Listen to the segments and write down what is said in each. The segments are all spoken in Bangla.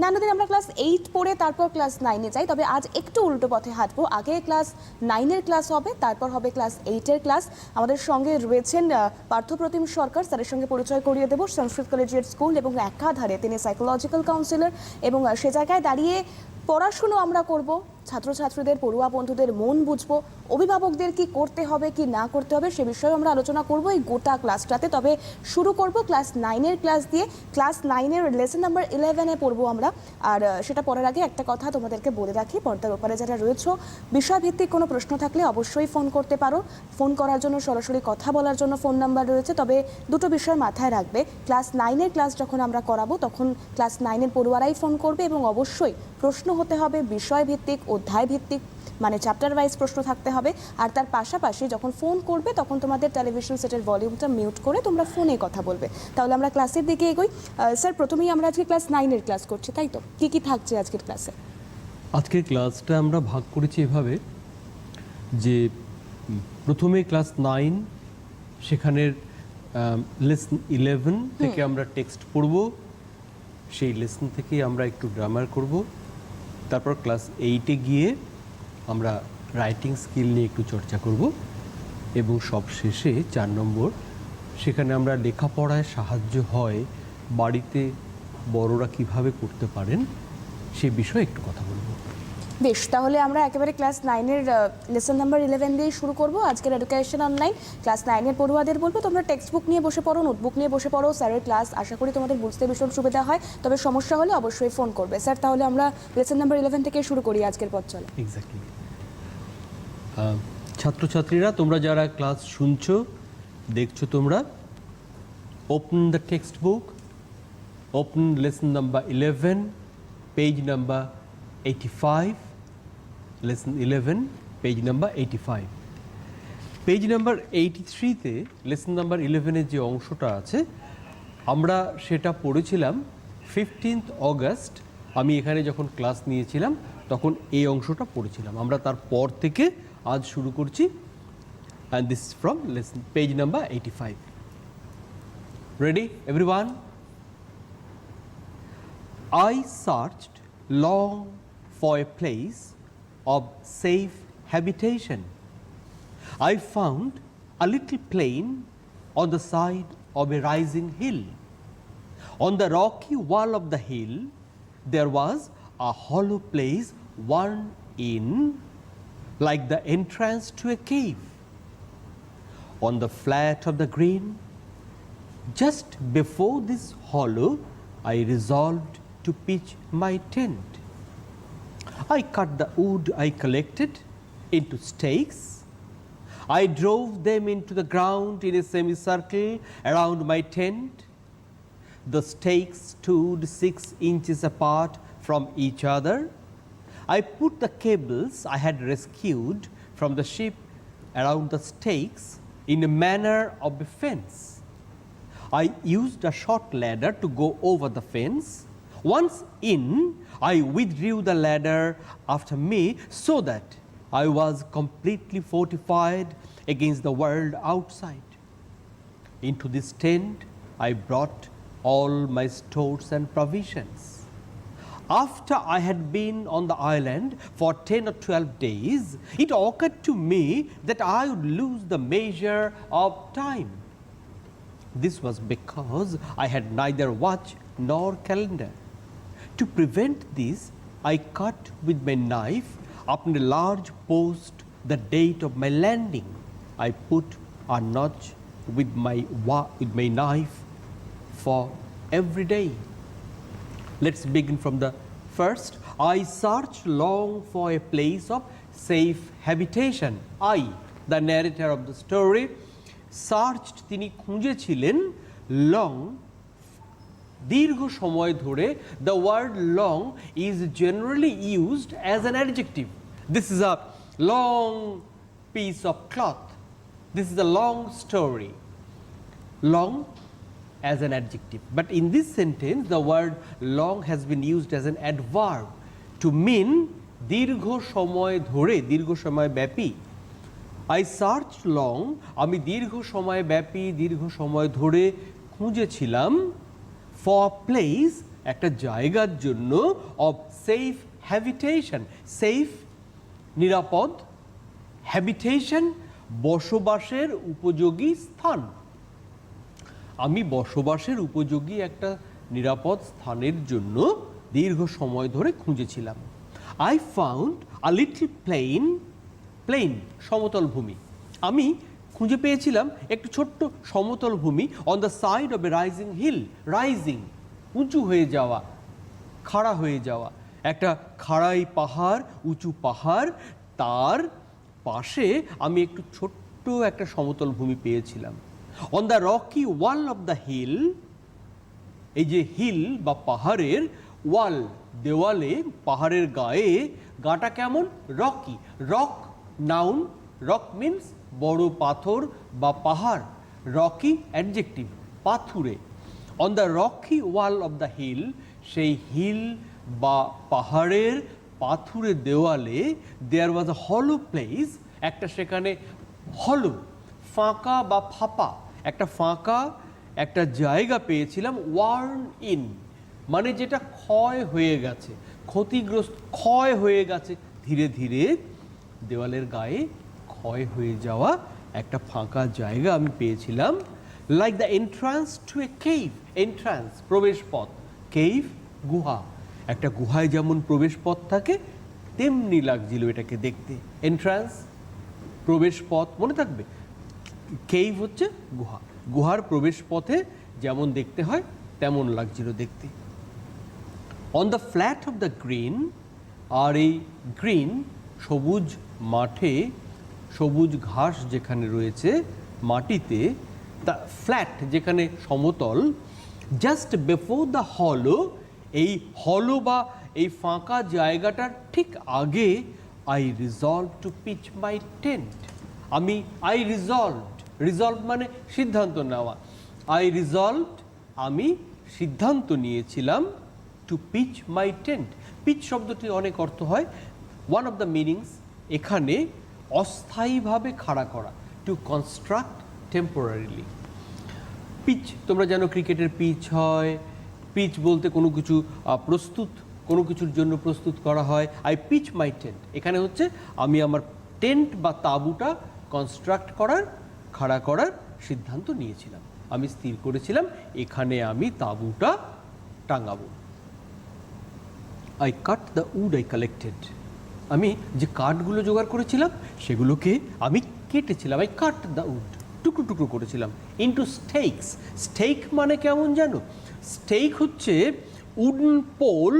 অন্যান্য দিন আমরা ক্লাস 8 পড়ে তারপর ক্লাস 9-এ যাই, তবে আজ একটু উল্টো পথে হাঁটবো। আগে ক্লাস 9-এর ক্লাস হবে, তারপর হবে ক্লাস 8-এর ক্লাস। আমাদের সঙ্গে রয়েছেন পার্থপ্রতিম সরকার, স্যারের সঙ্গে পরিচয় করিয়ে দেবো। সংস্কৃত কলেজিয়েট স্কুল এবং একাধারে তিনি সাইকোলজিক্যাল কাউন্সিলর, এবং সে জায়গায় দাঁড়িয়ে পড়াশুনো আমরা করব, ছাত্রছাত্রীদের, পড়ুয়া বন্ধুদের মন বুঝবো, অভিভাবকদের কি করতে হবে কি না করতে হবে সে বিষয়ে আমরা আলোচনা করব এই গোটা ক্লাসটাতে। তবে শুরু করব ক্লাস 9-এর ক্লাস দিয়ে। ক্লাস 9-এর লেসন নাম্বার 11-এ পড়বো আমরা। আর সেটা পড়ার আগে একটা কথা তোমাদেরকে বলে রাখি, পর্দার ওপারে যারা রয়েছে, বিষয়ভিত্তিক কোনো প্রশ্ন থাকলে অবশ্যই ফোন করতে পারো। ফোন করার জন্য, সরাসরি কথা বলার জন্য ফোন নাম্বার রয়েছে। তবে দুটো বিষয় মাথায় রাখবে, ক্লাস 9-এর ক্লাস যখন আমরা করাবো তখন ক্লাস 9-এর পড়ুয়ারাই ফোন করবে, এবং অবশ্যই প্রশ্ন হতে হবে বিষয়ভিত্তিক, অধ্যায় ভিত্তিক, মানে চ্যাপ্টার ওয়াইজ প্রশ্ন থাকতে হবে। আর তার পাশাপাশি যখন ফোন করবে তখন তোমাদের টেলিভিশন সেটের ভলিউমটা মিউট করে তোমরা ফোনে কথা বলবে। তাহলে আমরা ক্লাসের দিকে এগোই। স্যার, প্রথমেই আমরা আজকে ক্লাস 9-এর ক্লাস করছি, তাই তো? কি থাকছে আজকের ক্লাসে? আজকের ক্লাসটা আমরা ভাগ করেছি এভাবে যে প্রথমে ক্লাস 9, সেখানের লেসন 11 থেকে আমরা টেক্সট পড়ব, সেই লেসন থেকে আমরা একটু গ্রামার করব। তারপর ক্লাস 8-এ গিয়ে আমরা রাইটিং স্কিল নিয়ে একটু চর্চা করব, এবং সব শেষে 4 নম্বর, সেখানে আমরা লেখাপড়ায় সাহায্য হয় বাড়িতে বড়রা কিভাবে করতে পারেন সেই বিষয়ে একটু কথা বলবো। বেশ, তাহলে আমরা একেবারে ক্লাস 9-এর লেসন নাম্বার 11 দিয়ে শুরু করব আজকের এডুকেশন অনলাইন। ক্লাস 9-এর পড়ুয়াদের বলবো তোমরা টেক্সট বুক নিয়ে বসে পড়ো, নোটবুক নিয়ে বসে পড়ো। স্যারের ক্লাস আশা করি তোমাদের বুঝতে ভীষণ সুবিধা হয়, তবে সমস্যা হলে অবশ্যই ফোন করবে। স্যার, তাহলে আমরা লেসন নাম্বার 11 থেকে শুরু করি আজকের পথ চলা। এক্স্যাক্টলি। ছাত্রছাত্রীরা, তোমরা যারা ক্লাস শুনছো, দেখছো, তোমরা open the text book, open lesson number 11, page number 85, lesson 11, page number 85। Page number 83-তে লেসন নাম্বার 11-এর যে অংশটা আছে আমরা সেটা পড়েছিলাম 15 অগস্ট। আমি এখানে যখন ক্লাস নিয়েছিলাম তখন এই অংশটা পড়েছিলাম। আমরা তারপর থেকে আজ শুরু করছি, and this is from lesson page number 85. Ready everyone? I searched long for a place of safe habitation. I found a little plain on the side of a rising hill. On the rocky wall of the hill there was a hollow place worn in like the entrance to a cave. On the flat of the green, just before this hollow, I resolved to pitch my tent. I cut the wood I collected into stakes. I drove them into the ground in a semicircle around my tent. The stakes stood 6 inches apart from each other. I put the cables I had rescued from the ship around the stakes in a manner of a fence. I used a short ladder to go over the fence. Once in, I withdrew the ladder after me so that I was completely fortified against the world outside. Into this tent, I brought all my stores and provisions. After I had been on the island for 10 or 12 days, it occurred to me that I would lose the measure of time. This was because I had neither watch nor calendar. To prevent this, I cut with my knife upon a large post the date of my landing. I put a notch with my knife for every day. Let's begin from the first. I searched long for a place of safe habitation. I, the narrator of the story, searched, তিনি খুঁজেছিলেন, long, দীর্ঘ সময় ধরে। The word long is generally used as an adjective. This is a long piece of cloth. This is a long story. Long as an adjective, but in this sentence the word long has been used as an adverb to mean দীর্ঘ সময় ধরে, দীর্ঘ সময় ব্যাপী। I searched long, আমি দীর্ঘ সময় ব্যাপী, দীর্ঘ সময় ধরে খুঁজেছিলাম, for a place, একটা জায়গার জন্য অফ সেফ হ্যাবিটেশন, সেফ নিরাপদ, হ্যাবিটেশন বসবাসের উপযোগী স্থান। আমি বসবাসের উপযোগী একটা নিরাপদ স্থানের জন্য দীর্ঘ সময় ধরে খুঁজেছিলাম। I found a little plain সমতল ভূমি। আমি খুঁজে পেয়েছিলাম একটু ছোট্ট সমতল ভূমি on the side of a rising hill. Rising উঁচু হয়ে যাওয়া, খাড়া হয়ে যাওয়া, একটা খাড়াই পাহাড়, উঁচু পাহাড়, তার পাশে আমি একটু ছোট্ট একটা সমতল ভূমি পেয়েছিলাম। On the rocky wall of the hill, এই যে হিল বা পাহাড়ের ওয়াল, দেওয়ালে, পাহাড়ের গায়ে, গাটা কেমন? Rocky. Rock noun, rock means বড় পাথর বা পাহাড়, রকি অ্যাডজেক্টিভ, পাথুরে। On the rocky wall of the hill, সেই হিল বা পাহাড়ের পাথুরে দেওয়ালে দেয়ার ওয়াজ আ হলো প্লেস, একটা সেখানে হলো, ফাঁকা বা ফাঁপা, একটা ফাঁকা একটা জায়গা পেয়েছিলাম। ওয়ার্ন ইন মানে যেটা ক্ষয় হয়ে গেছে, ক্ষতিগ্রস্ত, ক্ষয় হয়ে গেছে, ধীরে ধীরে দেওয়ালের গায়ে ক্ষয় হয়ে যাওয়া একটা ফাঁকা জায়গা আমি পেয়েছিলাম। Like the entrance to a cave, entrance প্রবেশ পথ, কেভ গুহা, একটা গুহায় যেমন প্রবেশ পথ থাকে তেমনি লাগছিল এটাকে দেখতে। এন্ট্রান্স প্রবেশ পথ, মনে থাকবে, কেভ হচ্ছে গুহা, গুহার প্রবেশ পথে যেমন দেখতে হয় তেমন লাগছিল দেখতে। On the flat of the green, আর এই গ্রিন সবুজ মাঠে, সবুজ ঘাস যেখানে রয়েছে মাটিতে, তা ফ্ল্যাট যেখানে সমতল, জাস্ট বিফোর দ্য হলো, এই হলো বা এই ফাঁকা জায়গাটার ঠিক আগে, I resolve to pitch my tent. আমি রিজলভ মানে সিদ্ধান্ত নেওয়া। আমি সিদ্ধান্ত নিয়েছিলাম to pitch my tent. Pitch শব্দটি অনেক অর্থ হয়। ওয়ান অফ দ্য মিনিংস এখানে অস্থায়ীভাবে খাড়া করা, টু কনস্ট্রাক্ট টেম্পোরারিলি। পিচ তোমরা জানো ক্রিকেটের পিচ হয়, পিচ বলতে কোনো কিছু প্রস্তুত, কোনো কিছুর জন্য প্রস্তুত করা হয়। আই পিচ মাই টেন্ট, এখানে হচ্ছে আমি আমার টেন্ট বা তাঁবুটা কনস্ট্রাক্ট করার, খাড়া করার সিদ্ধান্ত নিয়েছিলাম। আমি স্থির করেছিলাম এখানে আমি তাঁবুটা টাঙাবো। I cut the wood I collected, আমি যে কাঠগুলো জোগাড় করেছিলাম সেগুলোকে আমি কেটেছিলাম। আই কাট দ্য উড, টুকরো টুকরো করেছিলাম। ইনটু স্টেকস, স্টেক মানে কেমন জানো? স্টেক হচ্ছে উডেন পোল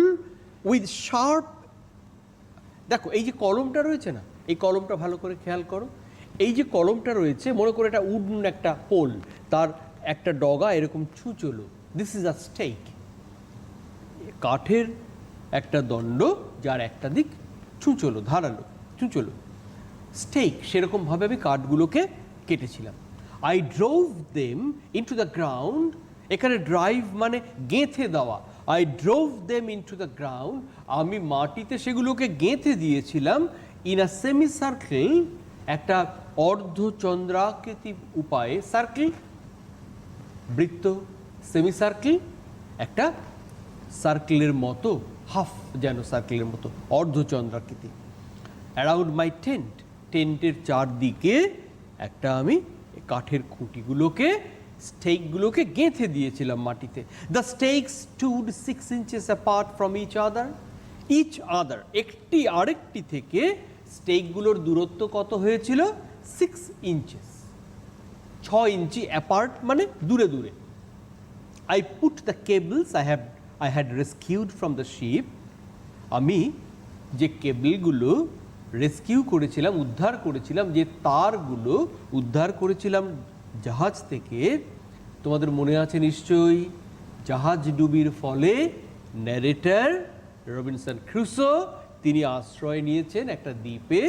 উইথ শার্প, দেখো এই যে কলমটা রয়েছে না, এই কলমটা ভালো করে খেয়াল করো, এই যে কলমটা রয়েছে, মনে করে এটা উডেন একটা পোল, তার একটা ডগা এরকম ছুঁচলো, দিস ইজ আ স্টেক। কাঠের একটা দণ্ড যার একটা দিক ছুঁচলো, ধারালো, ছুঁচলো, স্টেক। সেরকমভাবে আমি কাঠগুলোকে কেটেছিলাম। I drove them into the ground, এখানে ড্রাইভ মানে গেঁথে দেওয়া। I drove them into the ground, আমি মাটিতে সেগুলোকে গেঁথে দিয়েছিলাম। ইন আ সেমি সার্কেল, একটা অর্ধচন্দ্রাকৃতি উপায়ে, সার্কেল বৃত্ত, সেমি সার্কেল একটা সার্কেলের মতো, হাফ যেন সার্কেলের মতো, অর্ধচন্দ্রাকৃতি। অ্যারাউন্ড মাই টেন্ট, টেন্টের চারদিকে একটা আমি কাঠের খুঁটিগুলোকে, স্টেকগুলোকে গেঁথে দিয়েছিলাম মাটিতে। The stakes stood 6 inches apart from each other, একটি আরেকটি থেকে স্টেকগুলোর দূরত্ব কত হয়েছিল? 6 inches, 6 ইঞ্চি অ্যাপার্ট মানে দূরে দূরে। I put the cables I had rescued from the ship, আমি যে কেবলগুলো রেস্কিউ করেছিলাম, উদ্ধার করেছিলাম, যে তারগুলো উদ্ধার করেছিলাম জাহাজ থেকে, তোমাদের মনে আছে নিশ্চয়ই, জাহাজ ডুবির ফলে ন্যারেটর রবিনসন ক্রুসো তিনি আশ্রয় নিয়েছেন একটা দ্বীপে,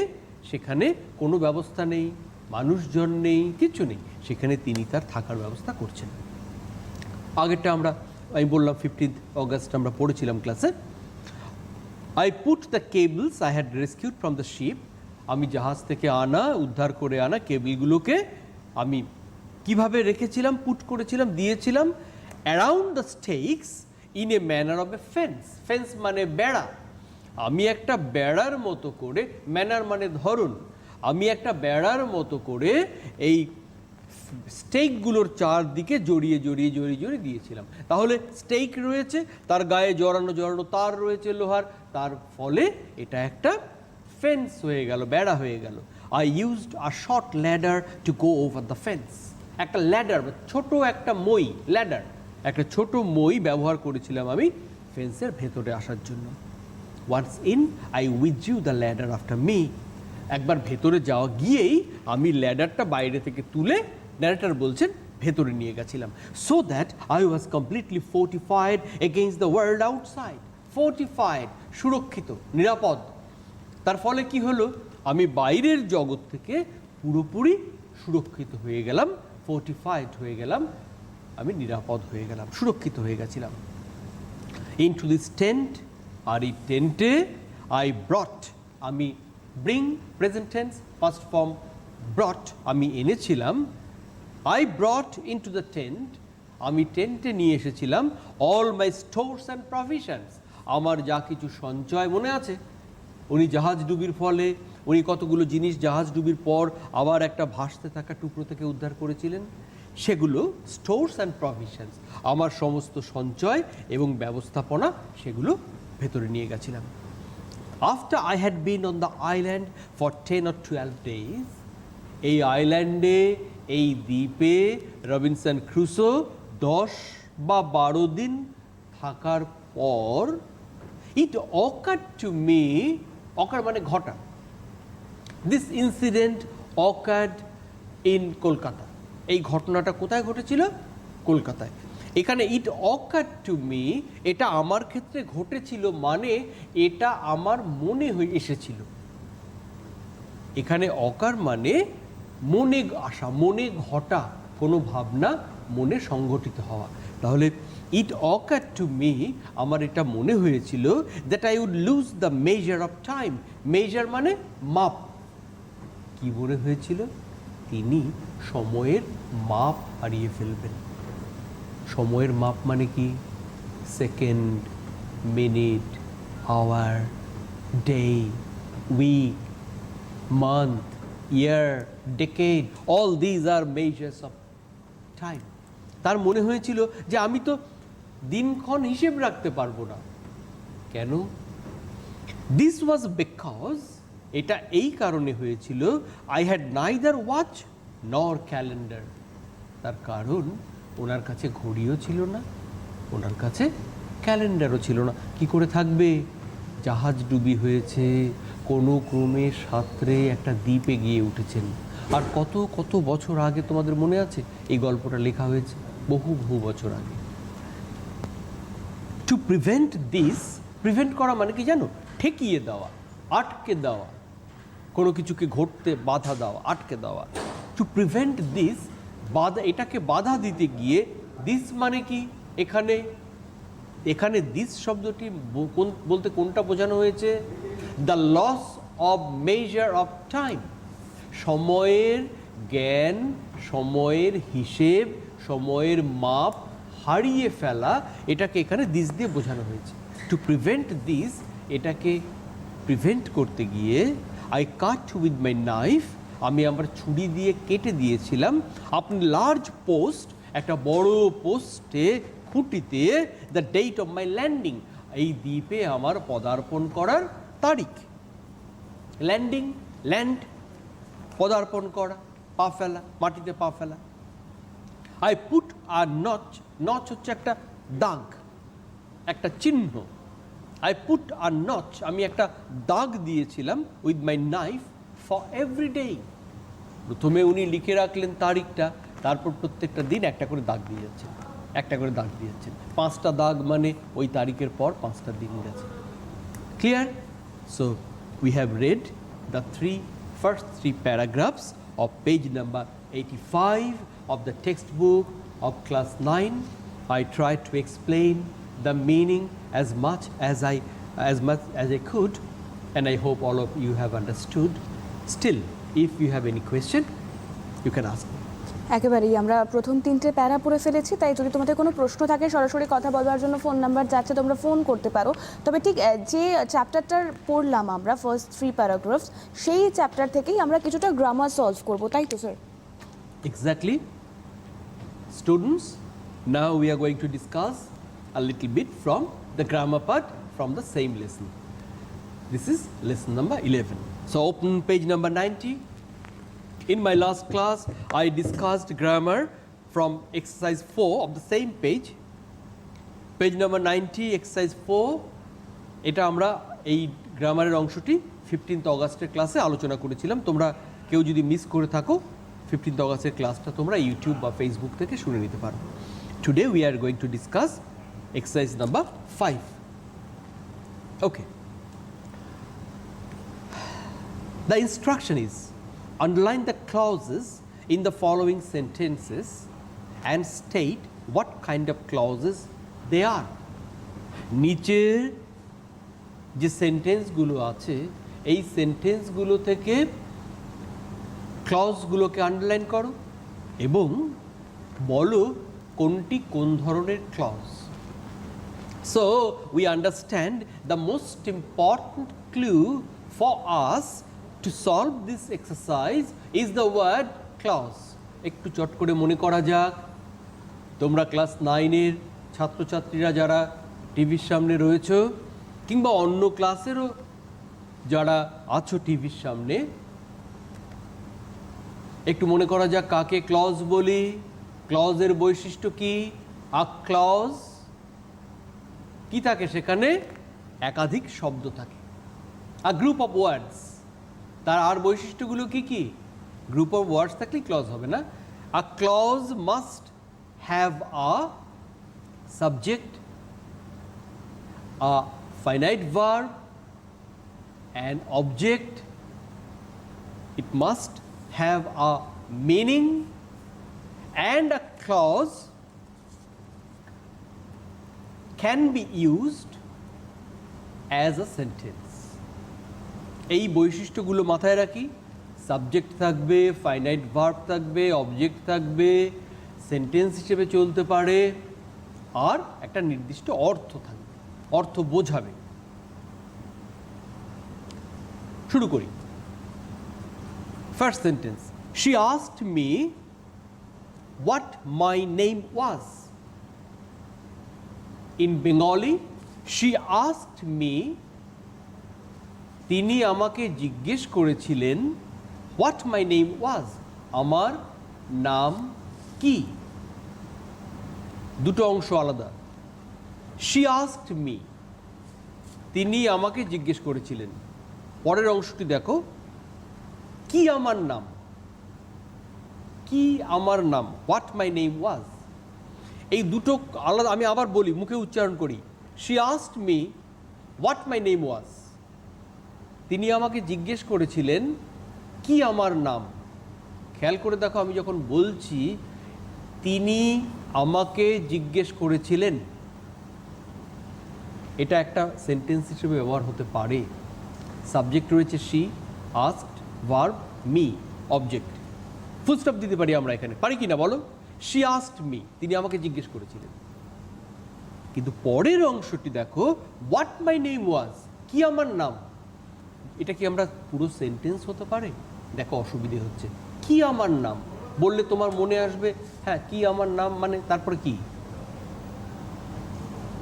সেখানে কোনো ব্যবস্থা নেই, মানুষজন নেই, কিছু নেই, সেখানে তিনি তার থাকার ব্যবস্থা করছেন। আগেরটা আমি বললাম 15 অগস্ট আমরা পড়েছিলাম ক্লাসে। I put the cables I had rescued from the ship, আমি জাহাজ থেকে আনা, উদ্ধার করে আনা কেবলগুলোকে আমি কিভাবে রেখেছিলাম, পুট করেছিলাম, দিয়েছিলাম। Around the stakes, in a manner of a fence. Fence মানে বেড়া। আমি একটা বেড়ার মতো করে, ম্যানার মানে ধরন, আমি একটা বেড়ার মতো করে এই স্টেকগুলোর চারদিকে জড়িয়ে জড়িয়ে জড়িয়ে জড়িয়ে দিয়েছিলাম। তাহলে স্টেক রয়েছে, তার গায়ে জড়ানো জড়ানো তার রয়েছে লোহার, তার ফলে এটা একটা ফেন্স হয়ে গেল, বেড়া হয়ে গেল। I used a short ladder to go over the fence. একটা ল্যাডার, ছোট একটা মই, ল্যাডার, একটা ছোট মই ব্যবহার করেছিলাম আমি ফেন্সের ভেতরে আসার জন্য। Once in I withdrew the ladder after me. একবার ভেতরে যাওয়া গিয়েই আমি ল্যাডারটা বাইরে থেকে তুলে, ন্যারেটর বলছেন, ভেতরে নিয়ে গেছিলাম। So that I was completely fortified against the world outside. Fortified, সুরক্ষিত, নিরাপদ। তার ফলে কি হলো, আমি বাইরের জগৎ থেকে পুরোপুরি সুরক্ষিত হয়ে গেলাম, ফোর্টিফাইড হয়ে গেলাম, আমি নিরাপদ হয়ে গেলাম, সুরক্ষিত হয়ে গেছিলাম। ইনটু দিস টেন্ট, আর এই টেন্টে আই ব্রট, আমি bring, present tense, first form ব্রট, আমি এনেছিলাম। I brought into the tent, আমি টেন্টে নিয়ে এসেছিলাম all my stores and provisions, আমার যা কিছু সঞ্চয়। মনে আছে উনি জাহাজ ডুবির ফলে উনি কতগুলো জিনিস জাহাজ ডুবির পর আবার একটা ভাসতে থাকা টুকরো থেকে উদ্ধার করেছিলেন, সেগুলো স্টোরস অ্যান্ড প্রভিশনস, আমার সমস্ত সঞ্চয় এবং ব্যবস্থাপনা, সেগুলো ভেতরে নিয়ে গেছিলাম। After I had been on the island for 10 or 12 days, এই আইল্যান্ডে, এই দ্বীপে রবিনসন ক্রুসো 10 বা 12 দিন থাকার পর, ইট অকার্ড টু মি, অকার মানে ঘটা, this incident occurred in Kolkata. এই ঘটনাটা কোথায় ঘটেছিল? কলকাতায়। এখানে ইট অকার্ড টু মি, এটা আমার ক্ষেত্রে ঘটেছিল, মানে এটা আমার মনে হয়ে এসেছিল। এখানে অকার মানে মনে আসা, মনে ঘটা, কোনো ভাবনা মনে সংঘটিত হওয়া। তাহলে ইট অকার্ড টু মি, আমার এটা মনে হয়েছিল, that I would lose the measure of time. Measure মানে মাপ। কি মনে হয়েছিল? তিনি সময়ের মাপ হারিয়ে ফেলবেন। সময়ের মাপ মানে কি? Second, minute, hour, day, week, month, year, decade, all these are measures of time. তার মনে হয়েছিল যে আমি তো দিনক্ষণ হিসেব রাখতে পারবো না। কেন? This was because, এটা এই কারণে হয়েছিল, I had neither watch nor calendar. তার কারণ ওনার কাছে ঘড়িও ছিল না, ওনার কাছে ক্যালেন্ডারও ছিল না। কি করে থাকবে? জাহাজ ডুবি হয়েছে, কোনো ক্রমে সাঁতরে একটা দ্বীপে গিয়ে উঠেছেন। আর কত কত বছর আগে, তোমাদের মনে আছে এই গল্পটা লেখা হয়েছে? বহু বহু বছর আগে। টু প্রিভেন্ট দিস, প্রিভেন্ট করা মানে কি জানো? ঠেকিয়ে দেওয়া, আটকে দেওয়া, কোনো কিছুকে ঘটতে বাধা দেওয়া, আটকে দেওয়া। টু প্রিভেন্ট দিস, বাধা, এটাকে বাধা দিতে গিয়ে, দিস মানে কি? এখানে এখানে দিস শব্দটি বলতে কোনটা বোঝানো হয়েছে? The loss of measure of time, সময়ের জ্ঞান, সময়ের হিসেব, সময়ের মাপ হারিয়ে ফেলা, এটাকে এখানে দিস দিয়ে বোঝানো হয়েছে। টু প্রিভেন্ট দিস, এটাকে প্রিভেন্ট করতে গিয়ে, I cut with my knife, আমি আমার ছুরি দিয়ে কেটে দিয়েছিলাম। আপনি লার্জ পোস্ট, একটা বড় পোস্টে, খুঁটিতে, the date of my landing, এই দ্বীপে আমার পদার্পণ করার তারিখ। ল্যান্ডিং, ল্যান্ড, পদার্পণ করা, পা ফেলা, মাটিতে পা ফেলা। আই পুট আর নচ, নচ হচ্ছে একটা দাগ, একটা চিহ্ন। আই পুট আর নচ, আমি একটা দাগ দিয়েছিলাম with my knife for every day. প্রথমে উনি লিখে রাখলেন তারিখটা, তারপর প্রত্যেকটা দিন একটা করে দাগ দিয়ে যাচ্ছেন, একটা করে দাগ দিয়ে যাচ্ছেন। 5টা দাগ মানে ওই তারিখের পর 5টা দিন গেছে। Clear? So we have read the first three paragraphs of page number 85 of the textbook of class 9. I tried to explain the meaning as much as I could, and I hope all of you have understood. Still, if you have any question, you can ask me. একেবারেই আমরা প্রথম 3টে প্যারা পড়ে ফেলেছি, তাই যদি তোমাদের কোনো প্রশ্ন থাকে সরাসরি কথা বলবার জন্য ফোন নাম্বার যাচ্ছে, তোমরা ফোন করতে পারো। তবে ঠিক যে চ্যাপ্টারটার পড়লাম আমরা ফার্স্ট 3 প্যারাগ্রাফস, সেই চ্যাপ্টার থেকেই আমরা কিছুটা গ্রামার সলভ করব, তাই তো sir? Exactly. Students, now we are going to discuss a little bit from the grammar part from the same lesson. This is lesson number 11. So open page number 90. In my last class, I discussed grammar from exercise 4 of the same page. Page number 90, exercise 4. এটা আমরা এই গ্রামারের অংশটি 15th অগাস্টের ক্লাসে আলোচনা করেছিলাম। তোমরা কেউ যদি মিস করে থাকো 15th অগাস্টের ক্লাসটা তোমরা ইউটিউব বা ফেসবুক থেকে শুনে নিতে পারো। Today we are going to discuss exercise number 5. Okay. The instruction is underline the clauses in the following sentences and state what kind of clauses they are. নিচের যে সেন্টেন্সগুলো আছে এই সেন্টেন্সগুলো থেকে ক্লজগুলোকে আন্ডারলাইন করো এবং বলো কোনটি কোন ধরনের clause. So we understand the most important clue for us to solve this exercise is the word clause. একটু চট করে মনে করা যাক, তোমরা ক্লাস 9-এর ছাত্রছাত্রীরা যারা টিভির সামনে রয়েছো কিংবা অন্য ক্লাসেরও যারা আছো টিভির সামনে, একটু মনে করা যাক কাকে ক্লজ বলি, ক্লজের বৈশিষ্ট্য কি। আ ক্লজ কি থাকে সেখানে? একাধিক শব্দ থাকে। আ গ্রুপ অফ ওয়ার্ডস, তার আর বৈশিষ্ট্যগুলো কি কি? গ্রুপ অফ ওয়ার্ডস থাকলে ক্লজ হবে না। A clause must have a subject, a finite verb, an object, it must have a meaning, and a clause can be used as a sentence. এই বৈশিষ্ট্যগুলো মাথায় রাখি। সাবজেক্ট থাকবে, ফাইনাইট ভার্ব থাকবে, অবজেক্ট থাকবে, সেন্টেন্স হিসেবে চলতে পারে, আর একটা নির্দিষ্ট অর্থ থাকবে, অর্থ বোঝাবে। শুরু করি। First sentence, she asked me what my name was. In Bengali, she asked me, তিনি আমাকে জিজ্ঞেস করেছিলেন what my name was, আমার নাম কি। দুটো অংশ আলাদা। she asked me, তিনি আমাকে জিজ্ঞেস করেছিলেন। পরের অংশটি দেখো, কি আমার নাম, কি আমার নাম, হোয়াট মাই নেম ওয়াজ। এই দুটো আলাদা। আমি আবার বলি, মুখে উচ্চারণ করি। She asked me what my name was, তিনি আমাকে জিজ্ঞেস করেছিলেন কি আমার নাম। খেয়াল করে দেখো, আমি যখন বলছি তিনি আমাকে জিজ্ঞেস করেছিলেন, এটা একটা সেন্টেন্স হিসেবে ব্যবহার হতে পারে। সাবজেক্ট রয়েছে she, asked, verb me, object. Full stop দিতে পারি আমরা এখানে, পারি কি না বলো? শি আস্কড মি, তিনি আমাকে জিজ্ঞেস করেছিলেন। কিন্তু পরের অংশটি দেখো, হোয়াট মাই নেম ওয়াজ, কি আমার নাম। এটা কি আমরা পুরো সেন্টেন্স হতে পারে? দেখো অসুবিধে হচ্ছে। কি আমার নাম বললে তোমার মনে আসবে, হ্যাঁ কি আমার নাম মানে তারপরে কি,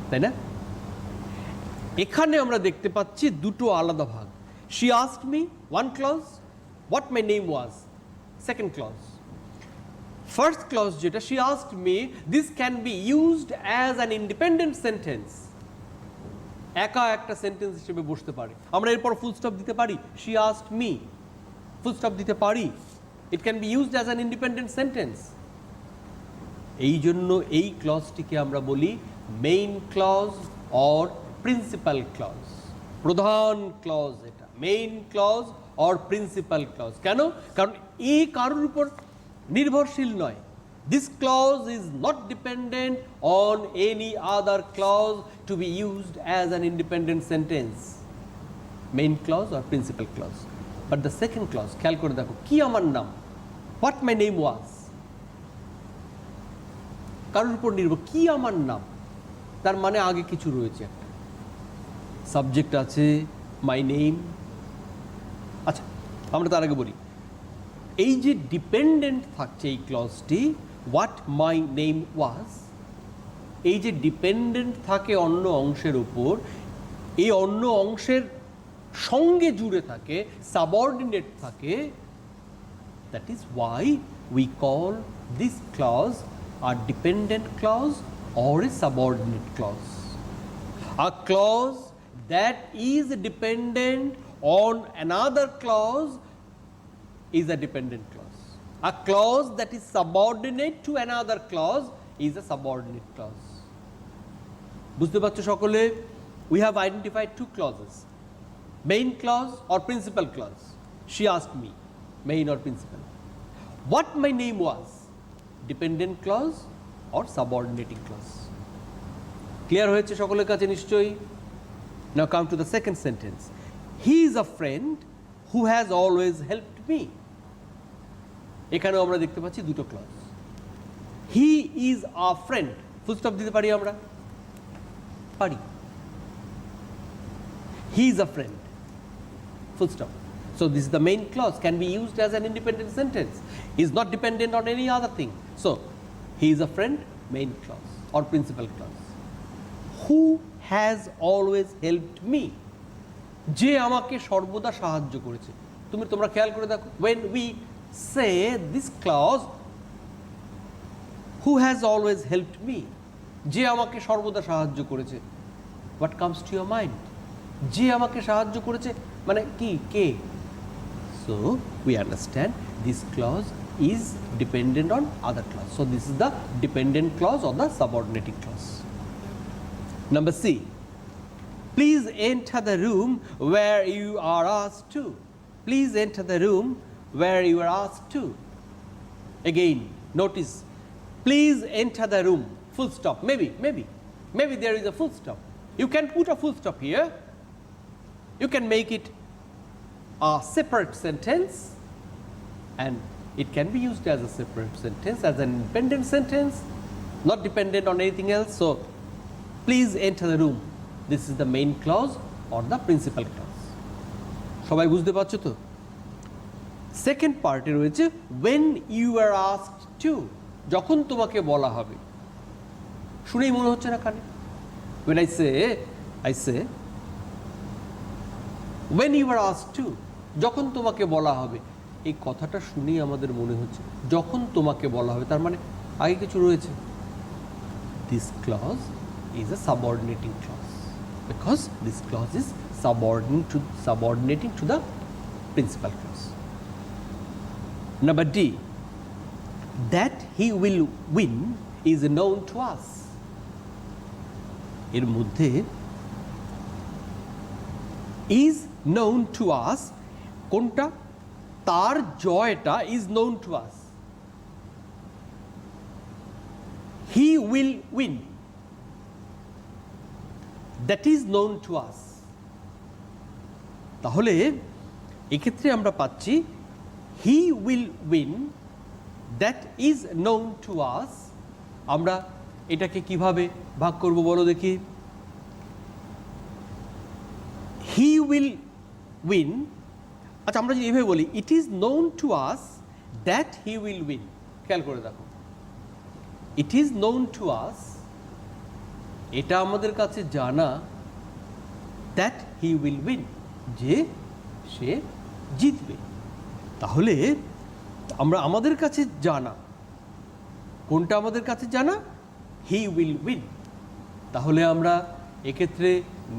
তাই না? এখানে আমরা দেখতে পাচ্ছি দুটো আলাদা ভাগ। She asked me, one clause, what my name was, second clause. First clause যেটা, she asked me, this can be used as an independent sentence. একা একটা সেন্টেন্স হিসেবে বসতে পারে। আমরা এরপর ফুল স্টপ দিতে পারি, she asked me, full stop দিতে পারি। it can be used as an independent sentence. এই জন্য এই ক্লজটিকে আমরা বলি main clause or principal clause. প্রধান ক্লজ এটা, main clause or principal clause. কেন? কারণ এই কারোর উপর নির্ভরশীল নয়। This clause is not dependent on any other clause to be used as an independent sentence. Main clause or principal clause. But the second clause, খেয়াল করে দেখো, কি আমার নাম, what my name was. কারোর উপর নির্ভর, কি আমার নাম, তার মানে আগে কিছু রয়েছে, একটা সাবজেক্ট আছে, মাই নেম। আচ্ছা, আমরা তার আগে বলি, এই যে ডিপেন্ডেন্ট থাকছে এই ক্লজটি, হোয়াট মাই নেম ওয়াজ, এই যে ডিপেন্ডেন্ট থাকে অন্য অংশের উপর, এই অন্য অংশের সঙ্গে জুড়ে থাকে, সাবঅর্ডিনেট থাকে, that is why we call this clause a dependent clause or a subordinate clause. A clause that is dependent on another clause is a dependent clause. A clause that is subordinate to another clause is a subordinate clause. বুঝতে পারছো সকলে? We have identified two clauses, main clause or principal clause. She asked me, main or principal. What my name was? Dependent clause or subordinating clause. Clear হয়েছে সকলের কাছে নিশ্চয়ই? Now come to the second sentence. He is a friend who has always helped me. এখানেও আমরা দেখতে পাচ্ছি দুটো clause. He is a friend, full stop দিতে পারি আমরা? পারি। He is a friend, full stop. So this is the main clause, can be used as an independent sentence, is not dependent on any other thing. So he is a friend, main clause or principal clause. Who has always helped me, যে আমাকে সর্বদা সাহায্য করেছে। তোমরা খেয়াল করে দেখো, when we say this clause, who has always helped me, যে আমাকে সর্বদা সাহায্য করেছে, what comes to your mind? যে আমাকে সাহায্য করেছে মানে কি, কে? So we understand this clause is dependent on other clause. So this is the dependent clause or the subordinating clause. Number C, please enter the room where you are asked to. Please enter the room where you are asked to. Again, notice, please enter the room, full stop. Maybe there is a full stop. You can put a full stop here. You can make it a separate sentence, and it can be used as a separate sentence, as an independent sentence, not dependent on anything else. So please enter the room, this is the main clause or the principal clause. সবাই বুঝতে পারছো তো? সেকেন্ড পার্টে রয়েছে when you are asked to, যখন তোমাকে বলা হবে। শুনেই মনে হচ্ছে না কানে? when I say when you are asked to, যখন তোমাকে বলা হবে, এই কথাটা শুনেই আমাদের মনে হচ্ছে যখন তোমাকে বলা হবে, তার মানে আগে কিছু রয়েছে। This clause is a subordinating clause because this clause is subordinating to the principal clause. Number D, that he will win is known to us. এর মধ্যে is known to us কোনটা? তার জয়টা is known to us. He will win, that is known to us. তাহলে এক্ষেত্রে আমরা পাচ্ছি he will win, that is known to us. আমরা এটাকে কিভাবে ভাগ করব বলো দেখি? he will win, আচ্ছা আমরা যদি এভাবে বলি it is known to us that he will win, খেয়াল করে দেখো, it is known to us, এটা আমাদের কাছে জানা, that he will win, যে সে জিতবে। তাহলে আমরা আমাদের কাছে জানা, কোনটা আমাদের কাছে জানা? he will win। তাহলে আমরা এক্ষেত্রে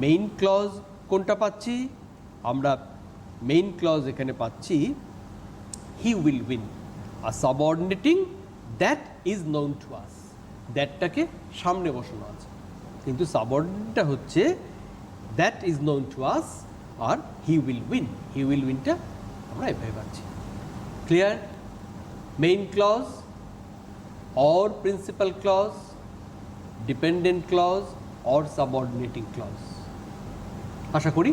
মেইন ক্লজ কোনটা পাচ্ছি? আমরা মেইন ক্লজ এখানে পাচ্ছি he will win, আর subordinating that is known to us, দ্যাটটাকে সামনে বসানো আছে, কিন্তু সাবঅর্ডিনেটটা হচ্ছে that is known to us R he will win, he will winটা আমরা এভাবে পাচ্ছি। Clear? Main clause or principal clause, dependent clause or subordinating clause। আশা করি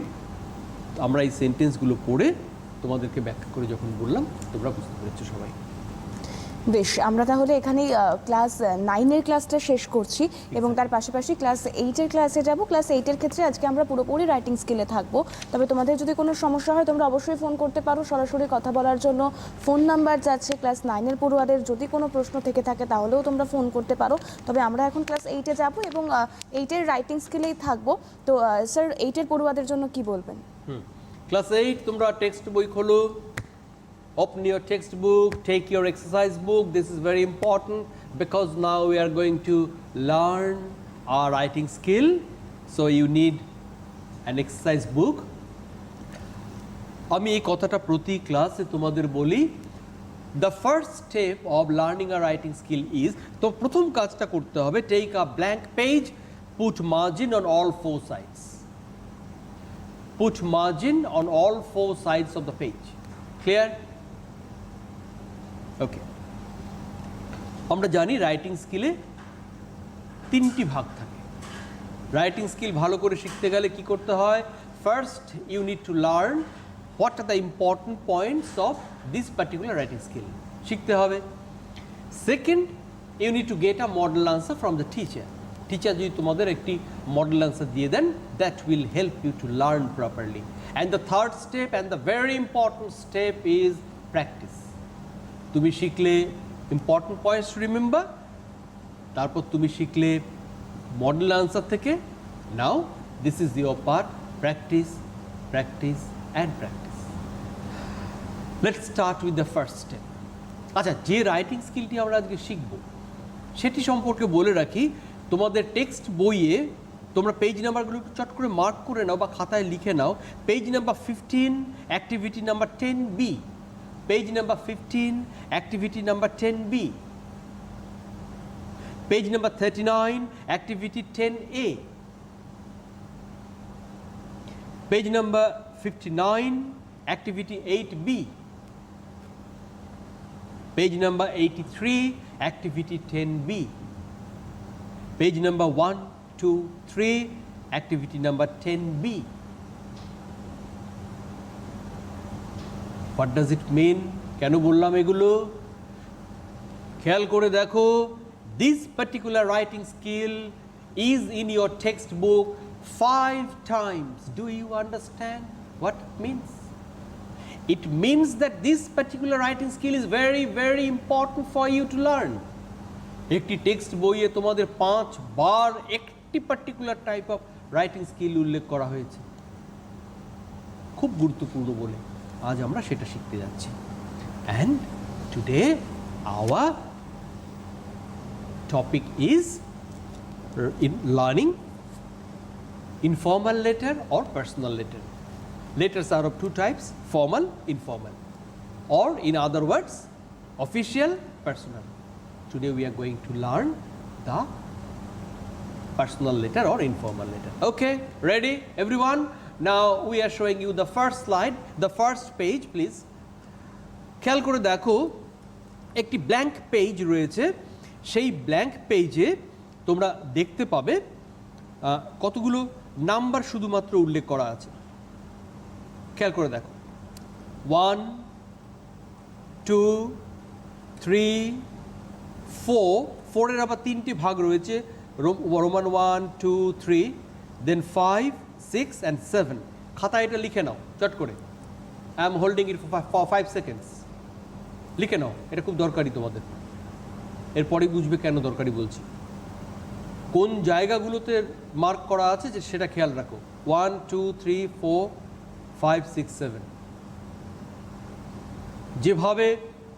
আমরা এই সেন্টেন্সগুলো পড়ে তোমাদেরকে ব্যাখ্যা করে যখন বললাম তোমরা বুঝতে পেরেছো সবাই। বেশ, আমরা তাহলে এখানেই ক্লাস 9-এর ক্লাসটা শেষ করছি এবং তার পাশাপাশি ক্লাস 8-এর ক্লাসে যাব। ক্লাস 8-এর ক্ষেত্রে আজকে আমরা পুরোপুরি রাইটিং স্কিলে থাকবো। তবে তোমাদের যদি কোনো সমস্যা হয় তোমরা অবশ্যই ফোন করতে পারো। সরাসরি কথা বলার জন্য ফোন নাম্বার যাচ্ছে। ক্লাস 9-এর পড়ুয়াদের যদি কোনো প্রশ্ন থেকে থাকে তাহলেও তোমরা ফোন করতে পারো। তবে আমরা এখন ক্লাস 8-এ যাব এবং 8-এর রাইটিং স্কিলেই থাকবো। তো স্যার, 8-এর পড়ুয়াদের জন্য কি বলবেন? ক্লাস 8 তোমরা টেক্সট বই খোলো, open your textbook, take your exercise book. This is very important because now we are going to learn our writing skill. So you need an exercise book. আমি এই কথাটা প্রতি ক্লাসে তোমাদের বলি, the first step of learning a writing skill is, তো প্রথম কাজটা করতে হবে, take a blank page, put margin on all four sides. Put margin on all four sides of the page. Clear? ওকে, আমরা জানি রাইটিং স্কিলে 3টি ভাগ থাকে। রাইটিং স্কিল ভালো করে শিখতে গেলে কি করতে হয়? First you need to learn what are the important points of this particular writing skill, শিখতে হবে। Second, you need to get a model answer from the teacher. Teacher যদি তোমাদের একটি মডেল আনসার দিয়ে দেন, that will help you to learn properly. And the third step and the very important step is practice. তুমি শিখলে ইম্পর্টেন্ট পয়েন্টস রিমেম্বার, তারপর তুমি শিখলে মডেল আনসার থেকে। Now this is your part, practice practice and practice. Let's start with the first step. আচ্ছা, যে রাইটিং স্কিলটি আমরা আজকে শিখব সেটি সম্পর্কে বলে রাখি। তোমাদের টেক্সট বইয়ে তোমরা পেজ নাম্বারগুলো একটু চট করে মার্ক করে নাও বা খাতায় লিখে নাও। Page number 15, activity number 10B। Page number 15, activity number 10B. Page number 39, activity 10A. Page number 59, activity 8B. Page number 83, activity 10B. Page number 1, 2, 3, activity number 10B. What does it mean? কেন বললাম এগুলো? খেয়াল করে দেখো, this particular writing skill is in your textbook 5 times. Do you understand what it means? It means that this particular writing skill is very, very important for you to learn. একটি টেক্সট বইয়ে তোমাদের 5 বার একটি particular type of writing skill উল্লেখ করা হয়েছে, খুব গুরুত্বপূর্ণ বলে আজ আমরা সেটা শিখতে যাচ্ছি। And today our topic is in learning informal letter or personal letter. Letters are of 2 types, formal, informal, or in other words, official, personal. Today we are going to learn the personal letter or informal letter. Okay, ready everyone? Now we are showing you the first slide, the first page, please. খেয়াল করে দেখো, একটি ব্ল্যাঙ্ক পেজ রয়েছে। সেই ব্ল্যাঙ্ক পেজে তোমরা দেখতে পাবে কতগুলো নাম্বার শুধুমাত্র উল্লেখ করা আছে। খেয়াল করে দেখো, 1, 2, 3, 4, 4-এর আবার 3টি ভাগ রয়েছে, রোমান 1, 2, 3, দেন 5, 6 and 7. খাতা এটা লিখে নাও চট করে। I am holding it for 5 seconds. লিখে নাও, এটা খুব দরকারি তোমাদের। এরপরে বুঝবে কেন দরকারি বলছি। কোন জায়গাগুলোতে মার্ক করা আছে যে সেটা খেয়াল রাখো। 1, 2, 3, 4, 5, 6, 7 যেভাবে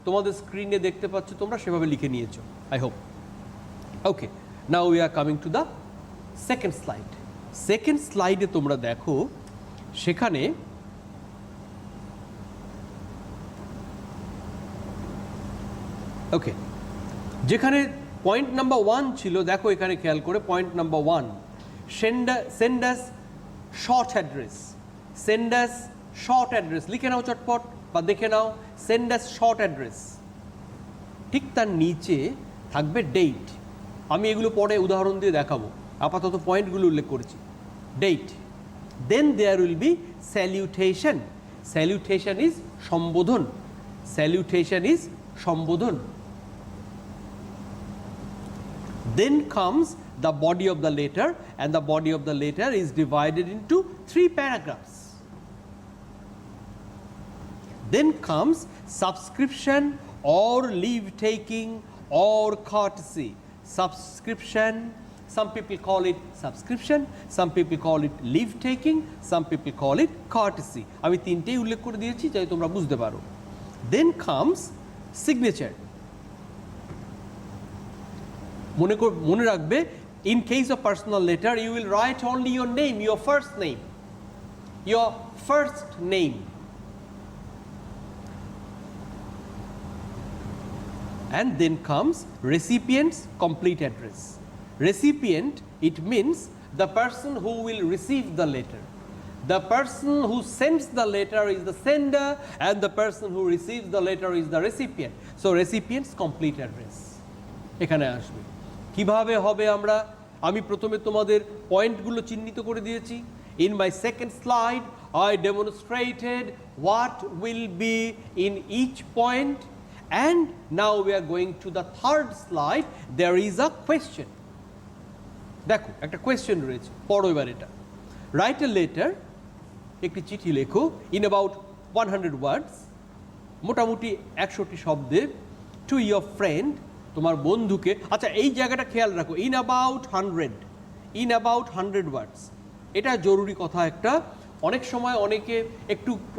তোমাদের স্ক্রিনে দেখতে পাচ্ছ তোমরা সেভাবে লিখে নিয়েছো, I hope. Okay, now we are coming to the second slide. Second স্লাইডে তোমরা দেখো, সেখানে ওকে, যেখানে পয়েন্ট নাম্বার 1 ছিল, দেখো এখানে খেয়াল করে পয়েন্ট নাম্বার 1, সেন্ড আস শর্ট অ্যাড্রেস। সেন্ড আস শর্ট অ্যাড্রেস লিখে নাও চটপট বা দেখে নাও। সেন্ড আস শর্ট অ্যাড্রেস, ঠিক তার নিচে থাকবে ডেট। আমি এগুলো পরে উদাহরণ দিয়ে দেখাবো, আপাতত পয়েন্টগুলো উল্লেখ করেছি। Date, then there will be salutation. Salutation is সম্বোধন। স্যালিউটেশন ইজ সম্বোধন। Then comes the body of the letter, and the body of the letter is divided into 3 paragraphs. Then comes subscription or leave taking or courtesy. Subscription, some people call it subscription, some people call it leave taking, some people call it courtesy. আমি তিনটেই উল্লেখ করে দিয়েছি যাতে তোমরা বুঝতে পারো। Then comes signature. মনে রাখবে, in case of personal letter you will write only your name, your first name, your first name. And then comes recipient's complete address. Recipient, it means the person who will receive the letter. The person who sends the letter is the sender, and the person who receives the letter is the recipient. So recipient's complete address এখানে আসবে। কিভাবে হবে আমি প্রথমে তোমাদের পয়েন্টগুলো চিহ্নিত করে দিয়েছি। In my second slide I demonstrated what will be in each point, and now we are going to the third slide. There is a question. দেখো একটা কোয়েশ্চেন রয়েছে, পড়ো এবার এটা। Write a letter, একটি চিঠি লেখো, in about 100 words, মোটামুটি 100টি শব্দে, to your friend, তোমার বন্ধুকে। আচ্ছা, এই জায়গাটা খেয়াল রাখো, in about 100 words, এটা জরুরি কথা একটা। অনেক সময়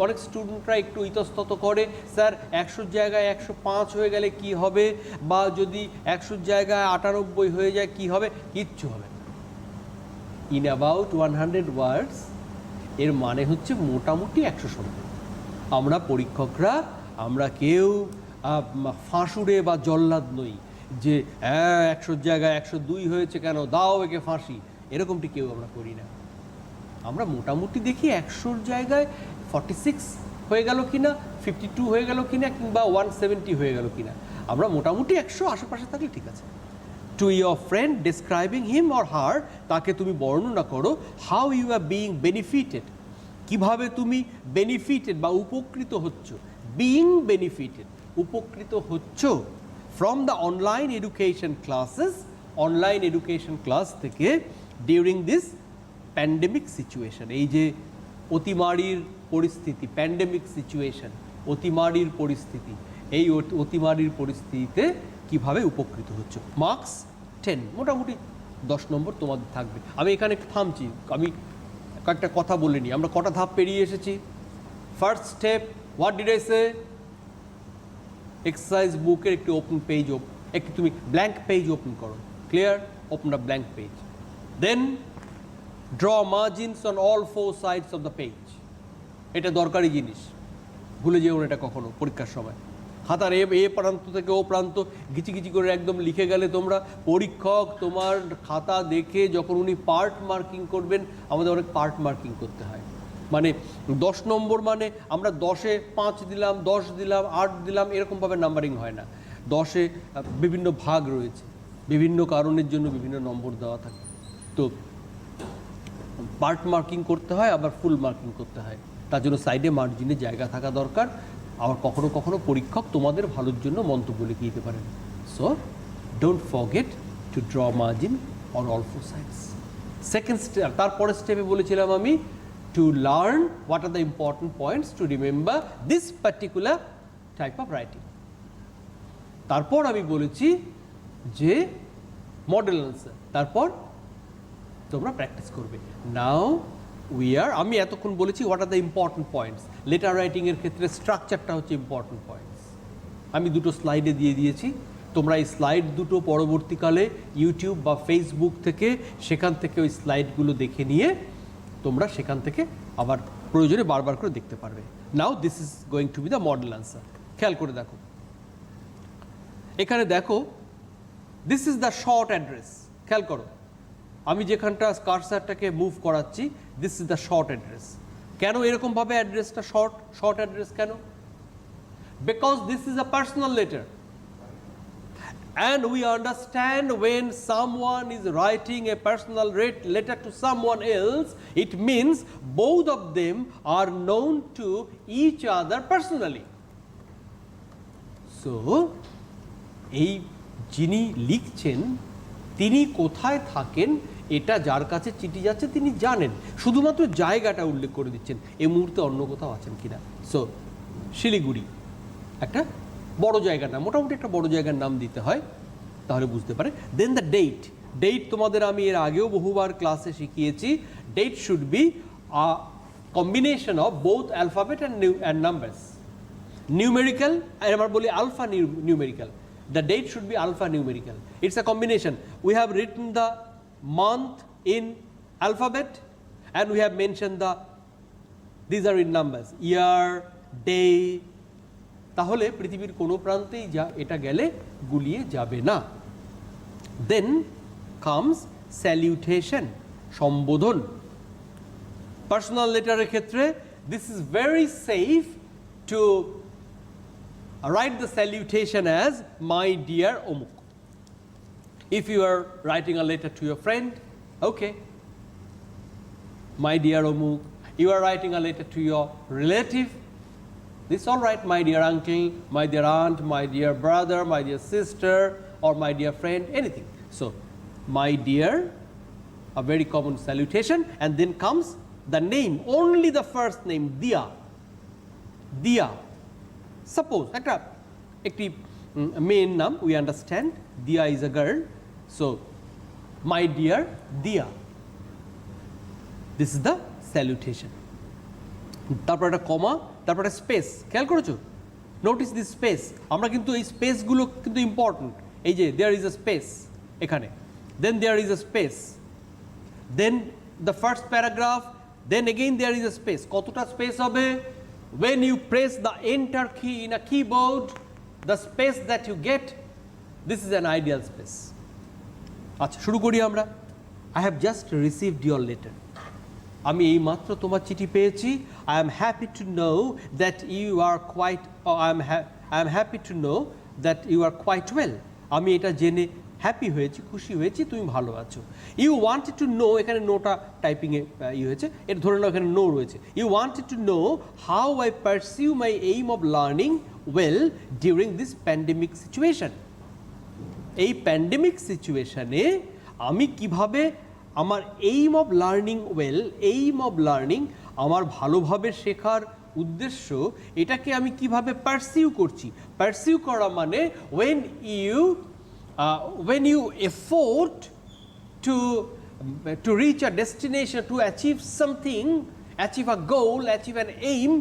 অনেক স্টুডেন্টরা একটু ইতস্তত করে, স্যার 100 জায়গায় 105 হয়ে গেলে কি হবে, বা যদি 100 জায়গায় 98 হয়ে যায় কি হবে? কিচ্ছু হবে না। ইন অ্যাবাউট 100 ওয়ার্ডস এর মানে হচ্ছে মোটামুটি 100 শব্দ। আমরা পরীক্ষকরা আমরা কেউ ফাঁসুড়ে বা জল্লাদ নই যে 100 জায়গায় 102 হয়েছে কেন, দাও একে ফাঁসি, এরকমটি কেউ আমরা করি না। আমরা মোটামুটি দেখি 100 জায়গায় 46 হয়ে গেল কিনা, 52 হয়ে গেল কিনা, কিংবা 170 হয়ে গেল কিনা। আমরা মোটামুটি 100 আশেপাশে থাকলে ঠিক আছে। To your friend describing him or her, তাকে তুমি বর্ণনা করো how you are being benefited, কিভাবে তুমি বেনিফিটেড বা উপকৃত হচ্ছ, বিইং বেনিফিটেড উপকৃত হচ্ছ from the online education classes, online education class থেকে ডিউরিং দিস প্যান্ডেমিক সিচুয়েশন। এই যে অতিমারির পরিস্থিতি, প্যান্ডেমিক সিচুয়েশন, অতিমারির পরিস্থিতি, এই অতিমারির পরিস্থিতিতে কিভাবে উপকৃত হচ্ছ। মার্কস 10, মোটামুটি 10 নম্বর তোমাদের থাকবে। আমি এখানে একটু থামছি, আমি কয়েকটা কথা বলে নিই। আমরা কটা ধাপ পেরিয়ে এসেছি। First step, what did I say? Exercise বুকের একটি ওপেন পেজ, একটি তুমি ব্ল্যাঙ্ক পেজ ওপেন করো, clear, open a blank page. Then draw margins on all 4 sides of the page. এটা দরকারি জিনিস, ভুলে যেও না এটা কখনো পরীক্ষার সময়। খাতার এ প্রান্ত থেকে ও প্রান্ত গিচি করে একদম লিখে গেলে তোমরা, পরীক্ষক তোমার খাতা দেখে যখন উনি পার্ট মার্কিং করবেন, আমাদের অনেক পার্ট মার্কিং করতে হয়। মানে 10 নম্বর মানে আমরা 10-এ 5 দিলাম, 10 দিলাম, 8 দিলাম, এরকমভাবে নাম্বারিং হয় না। 10-এ বিভিন্ন ভাগ রয়েছে, বিভিন্ন কারণের জন্য বিভিন্ন নম্বর দেওয়া থাকে। তো পার্ট মার্কিং করতে হয়, আবার ফুল মার্কিং করতে হয়। তার জন্য সাইডে মার্জিনে জায়গা থাকা দরকার। আবার কখনো কখনো পরীক্ষক তোমাদের ভালোর জন্য মন্তব্য লিখে দিতে পারেন। So don't forget to draw margin on all 4 sides. Second step, তারপরের স্টেপে বলেছিলাম আমি two learn what are the important points to remember this particular type of writing. তারপর আমি বলেছি যে মডেল আনসার, তারপর তোমরা প্র্যাকটিস করবে। নাও আমি এতক্ষণ বলেছি what are the important points. Letter রাইটিংয়ের ক্ষেত্রে স্ট্রাকচারটা হচ্ছে ইম্পর্টেন্ট পয়েন্টস। আমি দুটো স্লাইডে দিয়ে দিয়েছি, তোমরা এই স্লাইড দুটো পরবর্তীকালে ইউটিউব বা ফেসবুক থেকে, সেখান থেকে ওই স্লাইডগুলো দেখে নিয়ে তোমরা সেখান থেকে আবার প্রয়োজনে বারবার করে দেখতে পারবে। Now this is going to be the model answer. খেয়াল করে দেখো, এখানে দেখো this is the short address. খেয়াল করো, আমি যেখানটা কার্সারটাকে মুভ করাচ্ছি, this is the short address. কেন এরকমভাবে অ্যাড্রেসটা শর্ট অ্যাড্রেস কেন? Because this is a personal letter, and we understand when someone is writing a personal letter to someone else, it means both of them are known to each other personally. So এই যিনি লিখছেন তিনি কোথায় থাকেন এটা যার কাছে চিঠি যাচ্ছে তিনি জানেন, শুধুমাত্র জায়গাটা উল্লেখ করে দিচ্ছেন এই মুহূর্তে অন্য কোথাও আছেন কিনা। সো শিলিগুড়ি একটা বড় জায়গার নাম, মোটামুটি একটা বড় জায়গার নাম দিতে হয়, তাহলে বুঝতে পারে। দেন দ্য ডেট, ডেট তোমাদের আমি এর আগেও বহুবার ক্লাসে শিখিয়েছি। Date should be a combination of both alphabet and numbers. Numerical, আমরা বলি alpha numerical, the date should be alphanumerical. It's a combination. We have written the month in alphabet and we have mentioned these are in numbers, year, day. তাহলে পৃথিবীর কোনো প্রান্তেই এটা গেলে গুলিয়ে যাবে না। Then comes salutation, সম্বোধন। পার্সোনাল লেটারের ক্ষেত্রে this is very safe to write the salutation as my dear Omuk. If you are writing a letter to your friend, okay, my dear Omuk. You are writing a letter to your relative, this all right, my dear uncle, my dear aunt, my dear brother, my dear sister, or my dear friend, anything. So my dear, a very common salutation, and then comes the name, only the first name, Dia. Dia. Suppose একটি মেয়ের নাম, we understand Dia is a girl, so my dear Dia, this is the salutation. তারপর একটা কমা, তারপর একটা স্পেস, খেয়াল করেছো? নোটিস দিস স্পেস, আমরা কিন্তু এই স্পেসগুলো কিন্তু ইম্পর্টেন্ট। এই যে দেয়ার ইজ আ স্পেস এখানে, then there is a space, then the first paragraph, then again there is a space. কতটা স্পেস হবে? When you press the enter key in a keyboard, the space that you get, this is an ideal space. আচ্ছা, শুরু করি আমরা। I have just received your letter. আমি এই মাত্র তোমার চিঠি পেয়েছি। I am happy to know that you are quite, I am happy to know that you are quite well. আমি এটা জেনে হ্যাপি হয়েছি, খুশি হয়েছি তুমি ভালো আছো। ইউ ওয়ান্টেড টু নো, এখানে নোটা টাইপিংয়ে হয়েছে, এটা ধরে নাও এখানে নো রয়েছে। You wanted to know how I pursue my aim of learning well during this pandemic situation. এই প্যান্ডেমিক সিচুয়েশনে আমি কিভাবে আমার aim of learning well, aim of learning আমার ভালোভাবে শেখার উদ্দেশ্য, এটাকে আমি কিভাবে পারসিউ করছি। পারসিউ করা মানে when you effort to reach a destination, to achieve something, achieve a goal, achieve an aim,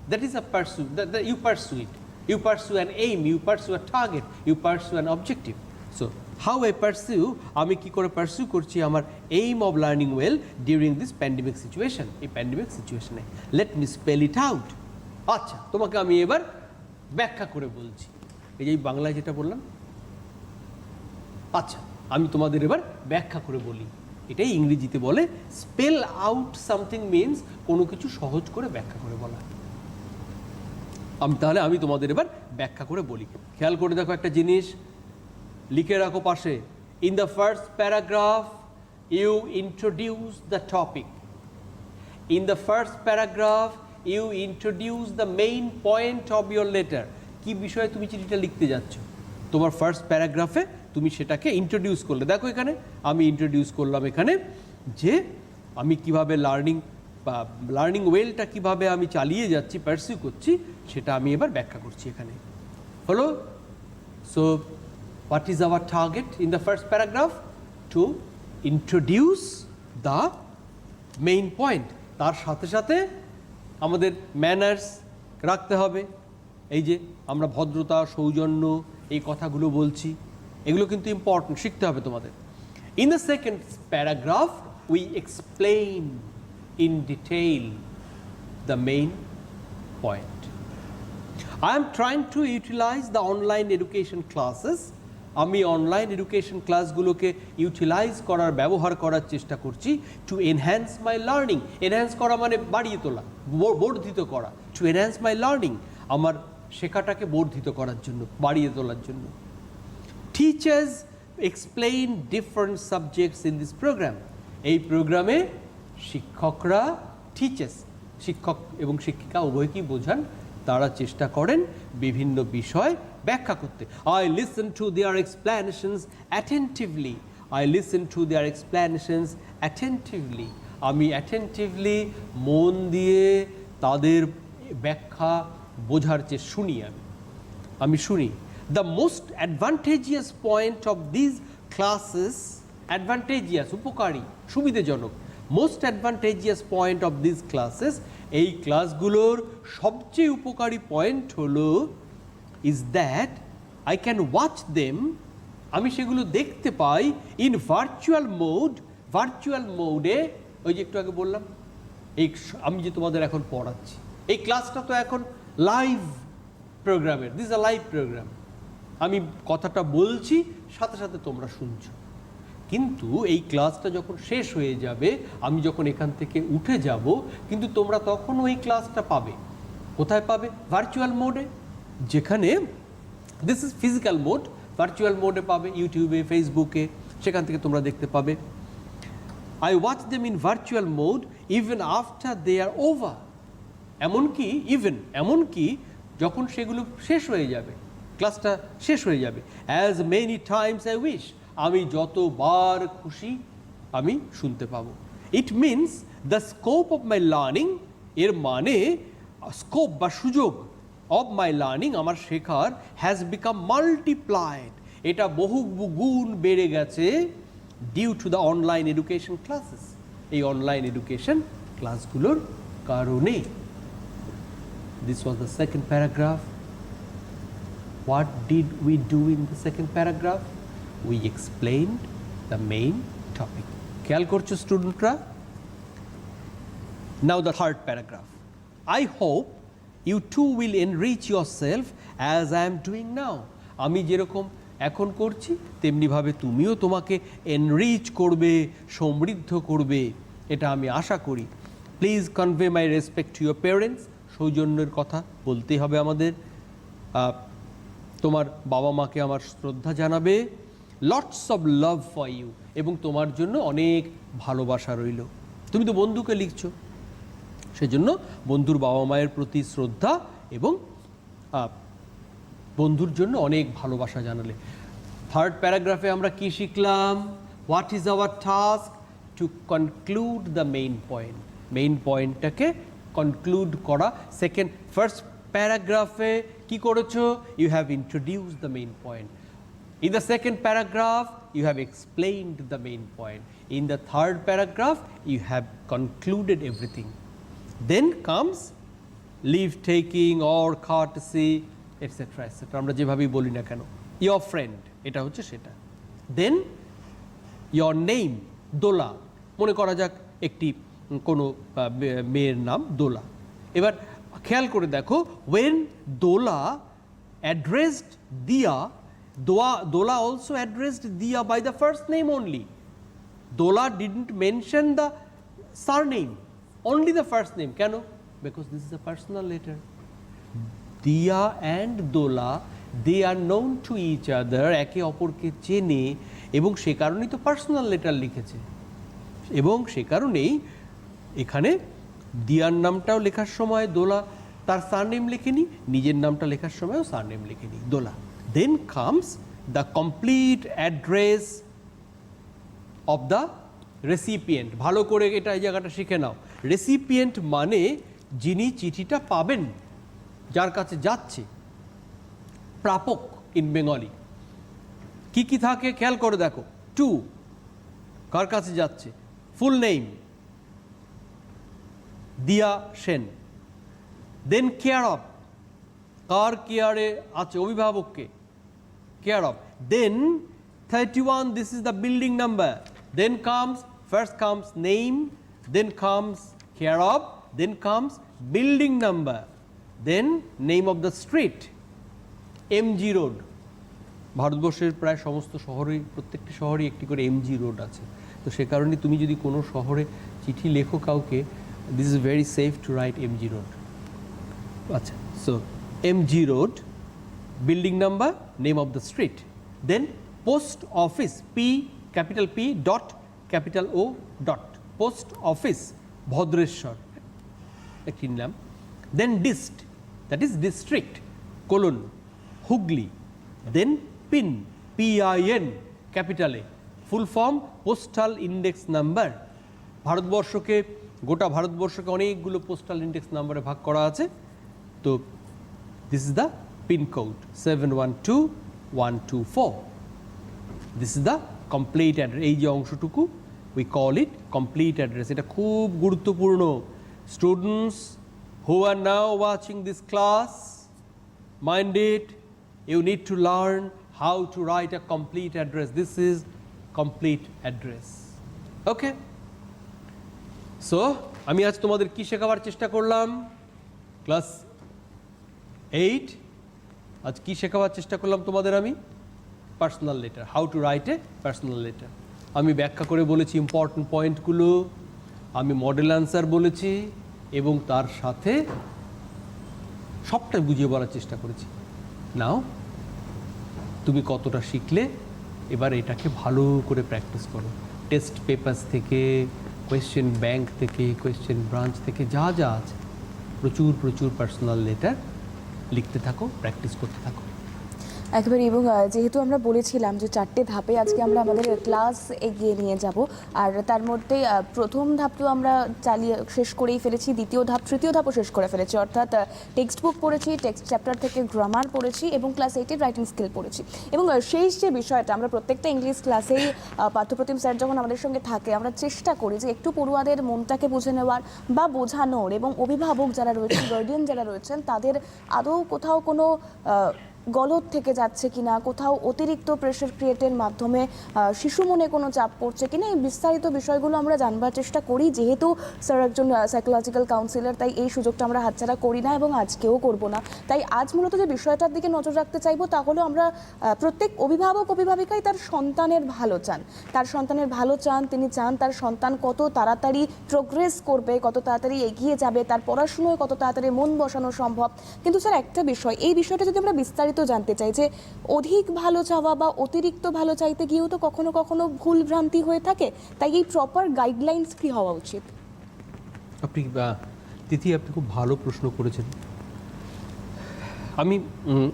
that is a pursue, that you pursue it, you pursue an aim, you pursue a target, you pursue an objective. So how I pursue, আমি কি করে pursue করছি আমার aim of learning well during this pandemic situation, এই pandemic situation A. let me spell it out. আচ্ছা, তোমাকে আমি এবার ব্যাখ্যা করে বলছি, এই যে বাংলায় যেটা বললাম। আচ্ছা, আমি তোমাদের এবার ব্যাখ্যা করে বলি, এটাই ইংরেজিতে বলে স্পেল আউট সামথিং, মিনস কোনো কিছু সহজ করে ব্যাখ্যা করে বলা। আমি তোমাদের এবার ব্যাখ্যা করে বলি। খেয়াল করে দেখো একটা জিনিস, লিখে রাখো পাশে। In the first paragraph you introduce the topic, in the first paragraph you introduce the main point of your letter. কি বিষয়ে তুমি চিঠিটা লিখতে যাচ্ছ, তোমার ফার্স্ট প্যারাগ্রাফে তুমি সেটাকে ইন্ট্রোডিউস করলে। দেখো এখানে আমি ইন্ট্রোডিউস করলাম এখানে যে আমি কিভাবে লার্নিং ওয়েলটা কিভাবে আমি চালিয়ে যাচ্ছি, পারসিউ করছি, সেটা আমি এবার ব্যাখ্যা করছি এখানে। হলো? So what is our target in the first paragraph? To introduce the main point. তার সাথে সাথে আমাদের ম্যানার্স রাখতে হবে। এই যে আমরা ভদ্রতা, সৌজন্য, এই কথাগুলো বলছি, এগুলো কিন্তু ইম্পর্টেন্ট, শিখতে হবে তোমাদের। In the second paragraph we explain in detail the main point. I am trying to utilize the online education classes. আমি অনলাইন এডুকেশন ক্লাসগুলোকে ইউটিলাইজ করার, ব্যবহার করার চেষ্টা করছি। To enhance my learning, enhance করা মানে বাড়িয়ে তোলা, বর্ধিত করা। টু এনহ্যান্স মাই লার্নিং, আমার শেখাটাকে বর্ধিত করার জন্য, বাড়িয়ে তোলার জন্য। Teachers explain different subjects in this program. এই প্রোগ্রামে শিক্ষকরা, টিচার্স, শিক্ষক এবং শিক্ষিকা উভয়কেই বোঝান, তারা চেষ্টা করেন বিভিন্ন বিষয় ব্যাখ্যা করতে। I listen to their explanations attentively. I listen to their explanations attentively. আমি attentively মন দিয়ে তাদের ব্যাখ্যা বোঝার চেয়ে শুনি আমি শুনি। The most advantageous point of these classes, advantageous উপকারী সুবিধাজনক, most advantageous point of these classes, এই ক্লাসগুলোর সবচেয়ে উপকারী পয়েন্ট হলো is that I can watch them, আমি সেগুলো দেখতে পাই in virtual mode, ওই যে একটু আগে বললাম এই আমি যে তোমাদের এখন পড়াচ্ছি এই ক্লাসটা তো এখন লাইভ প্রোগ্রামের, দিস আ লাইভ প্রোগ্রাম, আমি কথাটা বলছি সাথে সাথে তোমরা শুনছো, কিন্তু এই ক্লাসটা যখন শেষ হয়ে যাবে, আমি যখন এখান থেকে উঠে যাব, কিন্তু তোমরা তখন ওই ক্লাসটা পাবে কোথায় পাবে? ভার্চুয়াল মোডে, যেখানে this is physical mode, virtual মোডে পাবে ইউটিউবে, ফেসবুকে, সেখান থেকে তোমরা দেখতে পাবে। I watch them in virtual mode even after they are over. এমনকি যখন সেগুলো শেষ হয়ে যাবে, ক্লাসটা শেষ হয়ে যাবে, as many times I wish, আমি যতবার খুশি আমি শুনতে পাবো। It means the scope of my learning, এর মানে স্কোপ বা সুযোগ of my learning, আমার শেখার, has become multiplied, এটা বহু গুণ বেড়ে গেছে due to the online education classes, এই অনলাইন এডুকেশন ক্লাসগুলোর কারণে। This was the second paragraph. What did we do in the second paragraph? We explained the main topic. খেয়াল করছো স্টুডেন্টরা? Now the third paragraph. I hope you too will enrich yourself as I am doing now. আমি যেরকম এখন করছি তেমনিভাবে তুমিও তোমাকে এনরিচ করবে, সমৃদ্ধ করবে, এটা আমি আশা করি। Please convey my respect to your parents, সৌজন্যের কথা বলতেই হবে আমাদের। তোমার বাবা মাকে আমার শ্রদ্ধা জানাবে। Lots of love for you, এবং তোমার জন্য অনেক ভালোবাসা রইল। তুমি তো বন্ধুকে লিখছো, সেজন্য বন্ধুর বাবা মায়ের প্রতি শ্রদ্ধা এবং বন্ধুর জন্য অনেক ভালোবাসা জানালে। থার্ড প্যারাগ্রাফে আমরা কি শিখলাম? What is our task? To conclude the main point, main পয়েন্টটাকে কনক্লুড করা। ফার্স্ট প্যারাগ্রাফে কি করেছো? You have introduced the main point. In the second paragraph, you have explained the main point. In the third paragraph, you have concluded everything. Then comes leave taking or courtesy, etc. etc. আমরা যেভাবেই বলি না কেন, your friend, এটা হচ্ছে সেটা। Then your name, দোলা, মনে করা যাক একটি কোনো মেয়ের নাম দোলা। এবার খেয়াল করে দেখো, when Dola addressed Dia, Dola also addressed Dia by the first name only. Dola didn't mention the surname, only the first name. Kano? Because this is a personal letter. Dia and Dola, they are known to each other, একে অপরকে চেনে, এবং সে কারণেই তো পার্সোনাল লেটার লিখেছে। এবং সে কারণেই এখানে দিয়ার নামটাও লেখার সময় দোলা তার সারনেম লেখেনি, নিজের নামটা লেখার সময়ও সারনেম লেখেনি, Dola. Then comes the complete address of the recipient. ভালো করে এটা এই জায়গাটা শিখে নাও। রেসিপিয়েন্ট মানে যিনি চিঠিটা পাবেন, যার কাছে যাচ্ছে, প্রাপক ইন বেঙ্গলি। কি কি থাকে খেয়াল করে দেখো। টু, কার কাছে যাচ্ছে, ফুল নেম দিয়া সেন। দেন কেয়ার অফ, কার কেয়ারে আছে, অভিভাবককে, care of. Then 31, this is the building number. Then comes, first comes name, then comes care of, then comes building number, then name of the street, MG road. ভারতবর্ষের প্রায় সমস্ত শহরে, প্রত্যেকটি শহরে একটি করে MG রোড আছে। তো সে কারণে তুমি যদি কোনো শহরে চিঠি লেখো কাউকে, this is very safe to write MG road. আচ্ছা, so MG road, building number, name of the street, then post office, P, capital P dot capital O dot, post office, Bhadreshwar, একটি নাম। then dist, that is district, colon, Hugli, then pin, PIN, capital A, full form postal index number. ভারতবর্ষকে, গোটা ভারতবর্ষকে অনেকগুলো পোস্টাল ইন্ডেক্স নাম্বারে ভাগ করা আছে। তো this is the pincode 712124। This is the complete address. এই যে অংশটুকু we call it complete address. এটা খুব গুরুত্বপূর্ণ। Students who are now watching this class, mind it, you need to learn how to write a complete address. This is complete address. Okay, so আমি আজ তোমাদের কি শেখাবার চেষ্টা করলাম? ক্লাস 8 আজ কি শেখাবার চেষ্টা করলাম তোমাদের? আমি personal letter, how to write a personal letter. আমি ব্যাখ্যা করে বলেছি ইম্পর্টেন্ট পয়েন্টগুলো, আমি মডেল অ্যান্সার বলেছি এবং তার সাথে সবটাই বুঝিয়ে বলার চেষ্টা করেছি। নাও তুমি কতটা শিখলে, এবার এটাকে ভালো করে প্র্যাকটিস করো। টেস্ট পেপারস থেকে, কোয়েশ্চেন ব্যাংক থেকে, কোয়েশ্চেন ব্রাঞ্চ থেকে যা যা আছে প্রচুর প্রচুর পার্সোনাল লেটার লিখতে থাকো, প্র্যাকটিস করতে থাকো। একেবারে। এবং যেহেতু আমরা বলেছিলাম যে 4টে ধাপে আজকে আমরা আমাদের ক্লাস এগিয়ে নিয়ে যাব, আর তার মধ্যে প্রথম ধাপ তো আমরা শেষ করেই ফেলেছি, দ্বিতীয় ধাপ তৃতীয় ধাপও শেষ করে ফেলেছি। অর্থাৎ টেক্সট বুক পড়েছি, টেক্সট চ্যাপ্টার থেকে গ্রামার পড়েছি এবং ক্লাস 8-এর রাইটিং স্কিল পড়েছি। এবং শেষ যে বিষয়টা, আমরা প্রত্যেকটা ইংলিশ ক্লাসেই পাঠ্যপ্রতিম স্যার যখন আমাদের সঙ্গে থাকে, আমরা চেষ্টা করি যে একটু পড়ুয়াদের মনটাকে বুঝে নেওয়ার বা বোঝানোর, এবং অভিভাবক যারা রয়েছেন, গার্ডিয়ান যারা রয়েছেন, তাদের আদৌ কোথাও কোনো গলদ থেকে যাচ্ছে কিনা, কোথাও অতিরিক্ত প্রেশার ক্রিয়েটের মাধ্যমে শিশু মনে কোনো চাপ পড়ছে কিনা, এই বিস্তারিত বিষয়গুলো আমরা জানবার চেষ্টা করি। যেহেতু স্যার একজন সাইকোলজিক্যাল কাউন্সিলর, তাই এই সুযোগটা আমরা হাতছাড়া করি না এবং আজকেও করব না। তাই আজ মূলত যে বিষয়টার দিকে নজর রাখতে চাইবো তা হলো, আমরা প্রত্যেক অভিভাবক অভিভাবিকাই তার সন্তানের ভালো চান, তার সন্তানের ভালো চান। তিনি চান তার সন্তান কত তাড়াতাড়ি প্রোগ্রেস করবে, কত তাড়াতাড়ি এগিয়ে যাবে, তার পড়াশুনোয় কত তাড়াতাড়ি মন বসানো সম্ভব। কিন্তু স্যার একটা বিষয়, এই বিষয়টা যদি আমরা বিস্তারিত জানতে চাই, যে অধিক ভালো চাওয়া বা অতিরিক্ত ভালো চাইতে গিয়েও তো কখনো কখনো ভুল ভ্রান্তি হয়ে থাকে। তাই এই প্রপার গাইডলাইন্স কি হওয়া উচিত? আপনি তিথি, আপনি খুব ভালো প্রশ্ন করেছেন। আমি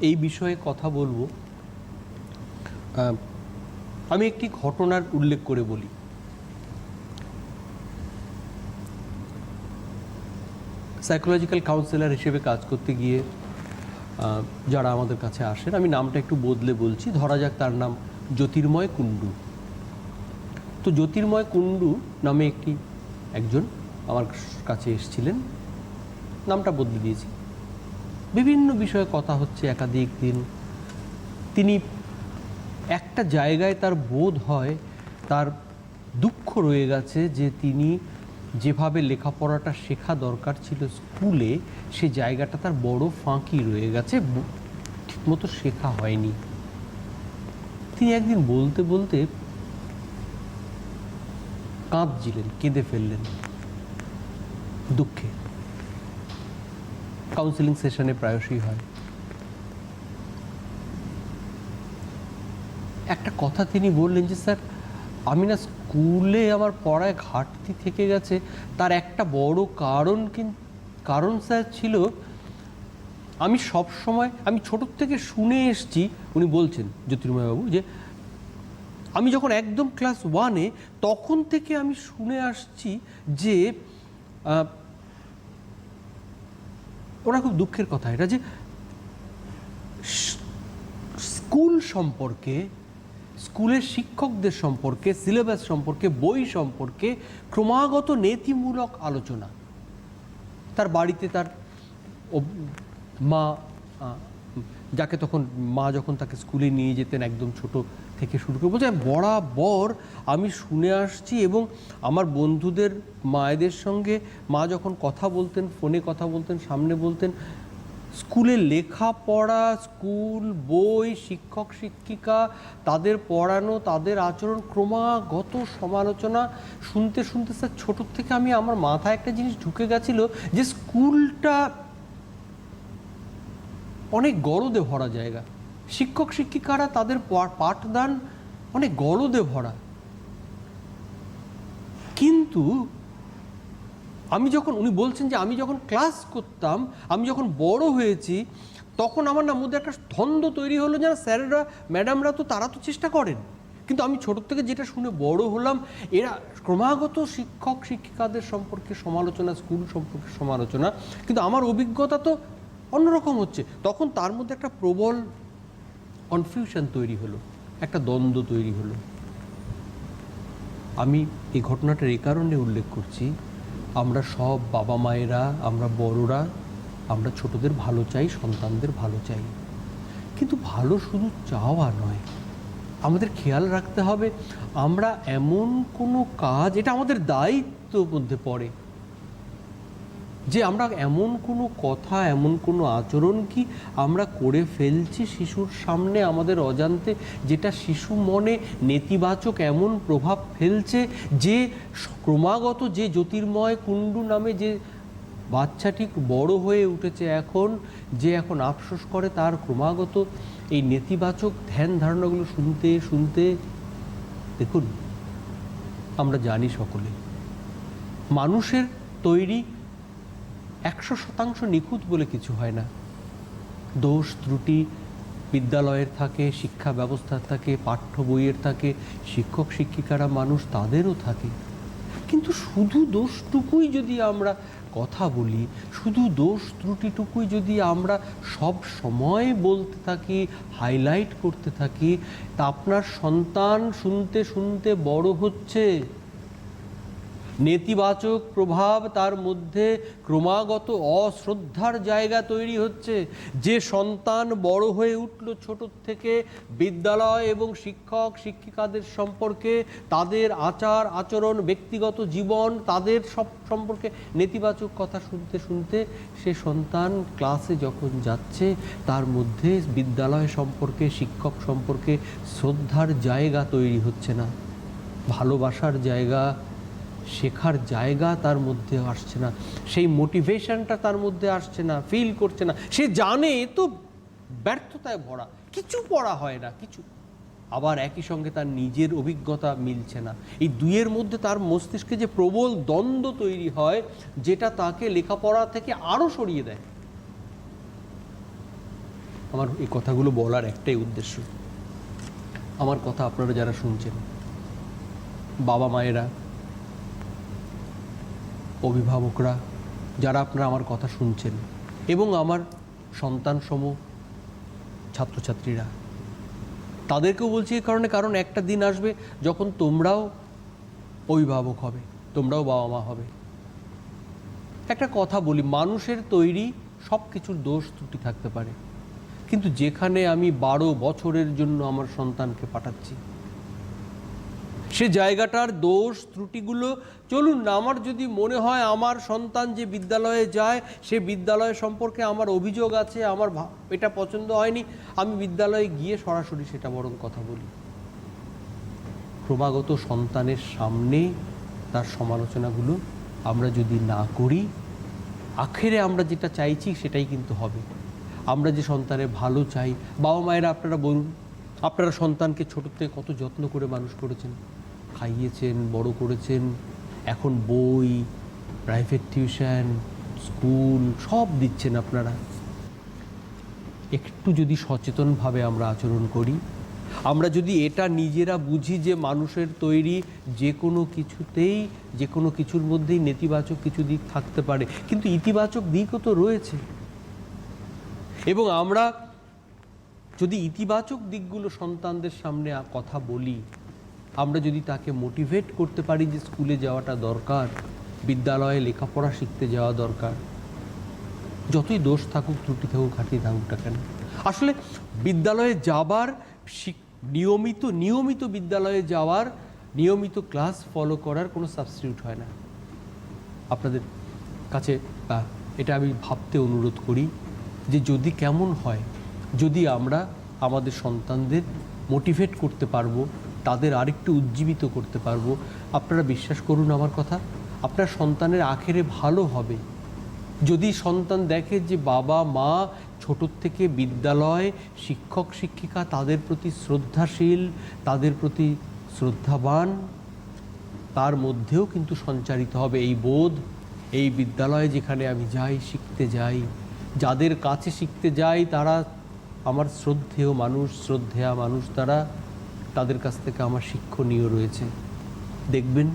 এই বিষয়ে কথা বলবো। আমি একটি ঘটনার উল্লেখ করে বলি। সাইকোলজিক্যাল কাউন্সিলর হিসেবে কাজ করতে গিয়ে যারা আমাদের কাছে আসেন, আমি নামটা একটু বদলে বলছি, ধরা যাক তার নাম জ্যোতির্ময় কুণ্ডু। তো জ্যোতির্ময় কুণ্ডু নামে একজন আমার কাছে এসেছিলেন, নামটা বদলে দিয়েছি। বিভিন্ন বিষয়ে কথা হচ্ছে একাধিক দিন। তিনি একটা জায়গায় তার বোধ হয় তার দুঃখ রয়ে গেছে যে তিনি যেভাবে লেখাপড়াটা শেখা দরকার ছিল স্কুলে, সে জায়গাটা তার বড় ফাঁকি রয়ে গেছে, ঠিকমতো শেখা হয়নি। তিনি একদিন বলতে বলতে কাঁদছিলেন, কেঁদে ফেললেন দুঃখে। কাউন্সিলিং সেশনে প্রায়শই হয়। একটা কথা তিনি বললেন যে, স্যার আমি না স্কুলে আমার পড়ায় ঘাটতি থেকে গেছে, তার একটা বড় কারণ স্যার ছিল, আমি সব সময়, আমি ছোটোর থেকে শুনে এসছি, উনি বলছেন জ্যোতির্ময়বাবু, যে আমি যখন একদম ক্লাস 1-এ তখন থেকে আমি শুনে আসছি যে, ওরা খুব দুঃখের কথা এটা, যে স্কুল সম্পর্কে, স্কুলের শিক্ষকদের সম্পর্কে, সিলেবাস সম্পর্কে, বই সম্পর্কে ক্রমাগত নীতিমূলক আলোচনা। তার বাড়িতে তার মা, যাকে তখন মা যখন তাকে স্কুলে নিয়ে যেতেন একদম ছোট থেকে শুরু করে, বলছে বরাবর আমি শুনে আসছি, এবং আমার বন্ধুদের মায়েদের সঙ্গে মা যখন কথা বলতেন, ফোনে কথা বলতেন, সামনে বলতেন, স্কুলে লেখাপড়া, স্কুল বই, শিক্ষক শিক্ষিকা, তাদের পড়ানো, তাদের আচরণ, ক্রমাগত সমালোচনা শুনতে শুনতে স্যার ছোটোর থেকে আমার মাথায় একটা জিনিস ঢুকে গেছিলো, যে স্কুলটা অনেক গরদে ভরা জায়গা, শিক্ষক শিক্ষিকারা তাদের পাঠদান অনেক গরদে ভরা। কিন্তু উনি বলছেন যে আমি যখন ক্লাস করতাম, আমি যখন বড় হয়েছি, তখন আমার মধ্যে একটা দ্বন্দ্ব তৈরি হলো, যে স্যারেরা ম্যাডামরা তো তারা তো চেষ্টা করেন, কিন্তু আমি ছোট থেকে যেটা শুনে বড় হলাম, এরা ক্রমাগত শিক্ষক শিক্ষিকাদের সম্পর্কে সমালোচনা, স্কুল সম্পর্কে সমালোচনা, কিন্তু আমার অভিজ্ঞতা তো অন্যরকম হচ্ছে। তখন তার মধ্যে একটা প্রবল কনফিউশন তৈরি হলো, একটা দ্বন্দ্ব তৈরি হলো। আমি এই ঘটনাটার এই কারণে উল্লেখ করছি, আমরা সব বাবা মায়েরা, আমরা বড়রা, আমরা ছোটদের ভালো চাই, সন্তানদের ভালো চাই, কিন্তু ভালো শুধু চাওয়া নয়, আমাদের খেয়াল রাখতে হবে আমরা এমন কোনো কাজ, এটা আমাদের দায়িত্বের মধ্যে পড়ে, যে আমরা এমন কোনো কথা, এমন কোনো আচরণ কি আমরা করে ফেলছি শিশুর সামনে আমাদের অজান্তে, যেটা শিশু মনে নেতিবাচক এমন প্রভাব ফেলছে, যে ক্রমাগত যে জ্যোতির্ময় কুণ্ডু নামে যে বাচ্চাটি বড় হয়ে উঠেছে এখন, যে এখন আফসোস করে তার ক্রমাগত এই নেতিবাচক ধ্যান ধারণাগুলো শুনতে শুনতে। দেখুন, আমরা জানি সকলে মানুষের তৈরি 100% নিখুঁত বলে কিছু হয় না। দোষ ত্রুটি বিদ্যালয়ের থাকে, শিক্ষা ব্যবস্থার থাকে, পাঠ্য বইয়ের থাকে, শিক্ষক শিক্ষিকারা মানুষ, তাদেরও থাকে। কিন্তু শুধু দোষটুকুই যদি আমরা কথা বলি, শুধু দোষ ত্রুটিটুকুই যদি আমরা সব সময় বলতে থাকি, হাইলাইট করতে থাকি, তা আপনার সন্তান শুনতে শুনতে বড় হচ্ছে, নেতিবাচক প্রভাব তার মধ্যে ক্রমাগত অশ্রদ্ধার জায়গা তৈরি হচ্ছে। যে সন্তান বড় হয়ে উঠল ছোট থেকে বিদ্যালয় এবং শিক্ষক শিক্ষিকাদের সম্পর্কে, তাদের আচার আচরণ, ব্যক্তিগত জীবন, তাদের সব সম্পর্কে নেতিবাচক কথা শুনতে শুনতে সে সন্তান ক্লাসে যখন যাচ্ছে, তার মধ্যে বিদ্যালয় সম্পর্কে, শিক্ষক সম্পর্কে শ্রদ্ধার জায়গা তৈরি হচ্ছে না, ভালোবাসার জায়গা, শেখার জায়গা তার মধ্যে আসছে না, সেই মোটিভেশনটা তার মধ্যে আসছে না, ফিল করছে না। সে জানে এ তো ব্যর্থতায় ভরা, কিছু পড়া হয় না, কিছু, আবার একই সঙ্গে তার নিজের অভিজ্ঞতা মিলছে না। এই দুইয়ের মধ্যে তার মস্তিষ্কে যে প্রবল দ্বন্দ্ব তৈরি হয়, যেটা তাকে লেখাপড়া থেকে আরও সরিয়ে দেয়। আমার এই কথাগুলো বলার একটাই উদ্দেশ্য, আমার কথা আপনারা যারা শুনছেন, বাবা মায়েরা, অভিভাবকরা, যারা আপনারা আমার কথা শুনছেন, এবং আমার সন্তানসম ছাত্রছাত্রীরা, তাদেরকেও বলছি এই কারণে, কারণ একটা দিন আসবে যখন তোমরাও অভিভাবক হবে, তোমরাও বাবা মা হবে। একটা কথা বলি, মানুষের তৈরি সব কিছুর দোষ ত্রুটি থাকতে পারে, কিন্তু যেখানে আমি 12 বছরের জন্য আমার সন্তানকে পাঠাচ্ছি, সে জায়গাটার দোষ ত্রুটিগুলো, চলুন না, আমার যদি মনে হয় আমার সন্তান যে বিদ্যালয়ে যায় সে বিদ্যালয় সম্পর্কে আমার অভিযোগ আছে, আমার এটা পছন্দ হয়নি, আমি বিদ্যালয়ে গিয়ে সরাসরি সেটা বরং কথা বলি। ক্রমাগত সন্তানের সামনে তার সমালোচনাগুলো আমরা যদি না করি, আখেরে আমরা যেটা চাইছি সেটাই কিন্তু হবে। আমরা যে সন্তানের ভালো চাই, বাবা মায়েরা আপনারা বলুন, আপনারা সন্তানকে ছোট থেকে কত যত্ন করে মানুষ করেছেন, খাইয়েছেন, বড় করেছেন, এখন বই, প্রাইভেট টিউশন, স্কুল সব দিচ্ছেন আপনারা। একটু যদি সচেতনভাবে আমরা আচরণ করি, আমরা যদি এটা নিজেরা বুঝি যে মানুষের তৈরি যে কোনো কিছুতেই, যে কোনো কিছুর মধ্যেই নেতিবাচক কিছু দিক থাকতে পারে, কিন্তু ইতিবাচক দিকও তো রয়েছে, এবং আমরা যদি ইতিবাচক দিকগুলো সন্তানদের সামনে কথা বলি, আমরা যদি তাকে মোটিভেট করতে পারি যে স্কুলে যাওয়াটা দরকার, বিদ্যালয়ে লেখাপড়া শিখতে যাওয়া দরকার, যতই দোষ থাকুক, ত্রুটি থাকুক, ঘাটি থাকুক না কেন, আসলে বিদ্যালয়ে যাবার, নিয়মিত বিদ্যালয়ে যাওয়ার, নিয়মিত ক্লাস ফলো করার কোনো সাবস্টিটিউট হয় না। আপনাদের কাছে এটা আমি ভাবতে অনুরোধ করি যে যদি কেমন হয় যদি আমরা আমাদের সন্তানদের মোটিভেট করতে পারবো, তাদের আরেকটু উজ্জীবিত করতে পারবো, আপনারা বিশ্বাস করুন আমার কথা, আপনার সন্তানের আখেরে ভালো হবে। যদি সন্তান দেখে যে বাবা মা ছোটোর থেকে বিদ্যালয়, শিক্ষক শিক্ষিকা তাদের প্রতি শ্রদ্ধাশীল, তাদের প্রতি শ্রদ্ধাবান, তার মধ্যেও কিন্তু সঞ্চারিত হবে এই বোধ, এই বিদ্যালয়ে যেখানে আমি যাই, শিখতে যাই, যাদের কাছে শিখতে যাই তারা আমার শ্রদ্ধেয় মানুষ, শ্রদ্ধেয়া মানুষ, তাদের কাছ থেকে আমার শিক্ষণীয় রয়েছে। দেখবেন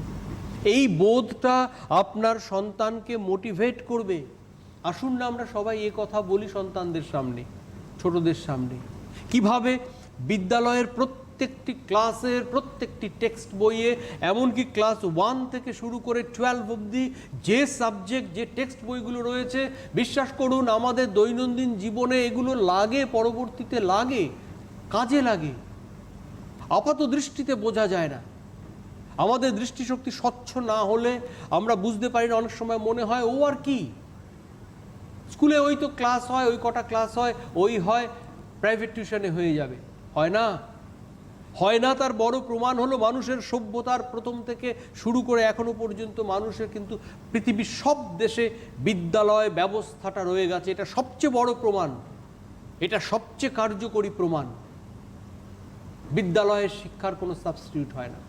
এই বোধটা আপনার সন্তানকে মোটিভেট করবে। আসুন না আমরা সবাই এ কথা বলি সন্তানদের সামনে, ছোটদের সামনে, কিভাবে বিদ্যালয়ের প্রত্যেকটি ক্লাসের প্রত্যেকটি টেক্সট বইয়ে, এমনকি ক্লাস 1 থেকে শুরু করে 12 অবধি যে সাবজেক্ট, যে টেক্সট বইগুলো রয়েছে, বিশ্বাস করুন আমাদের দৈনন্দিন জীবনে এগুলো লাগে, পরবর্তীতে লাগে, কাজে লাগে। আপাত দৃষ্টিতে বোঝা যায় না। আমাদের দৃষ্টিশক্তি স্বচ্ছ না হলে আমরা বুঝতে পারি না, অনেক সময় মনে হয় ও আর কি, স্কুলে ওই তো ক্লাস হয়, ওই কটা ক্লাস হয়, ওই হয়, প্রাইভেট টিউশনে হয়ে যাবে। হয় না, হয় না। তার বড় প্রমাণ হলো মানুষের সভ্যতার প্রথম থেকে শুরু করে এখনো পর্যন্ত মানুষের কিন্তু পৃথিবীর সব দেশে বিদ্যালয় ব্যবস্থাটা রয়ে গেছে। এটা সবচেয়ে বড় প্রমাণ, এটা সবচেয়ে কার্যকরী প্রমাণ। বিদ্যালয়ের শিক্ষার কোনো সাবস্টিটিউট হয় না।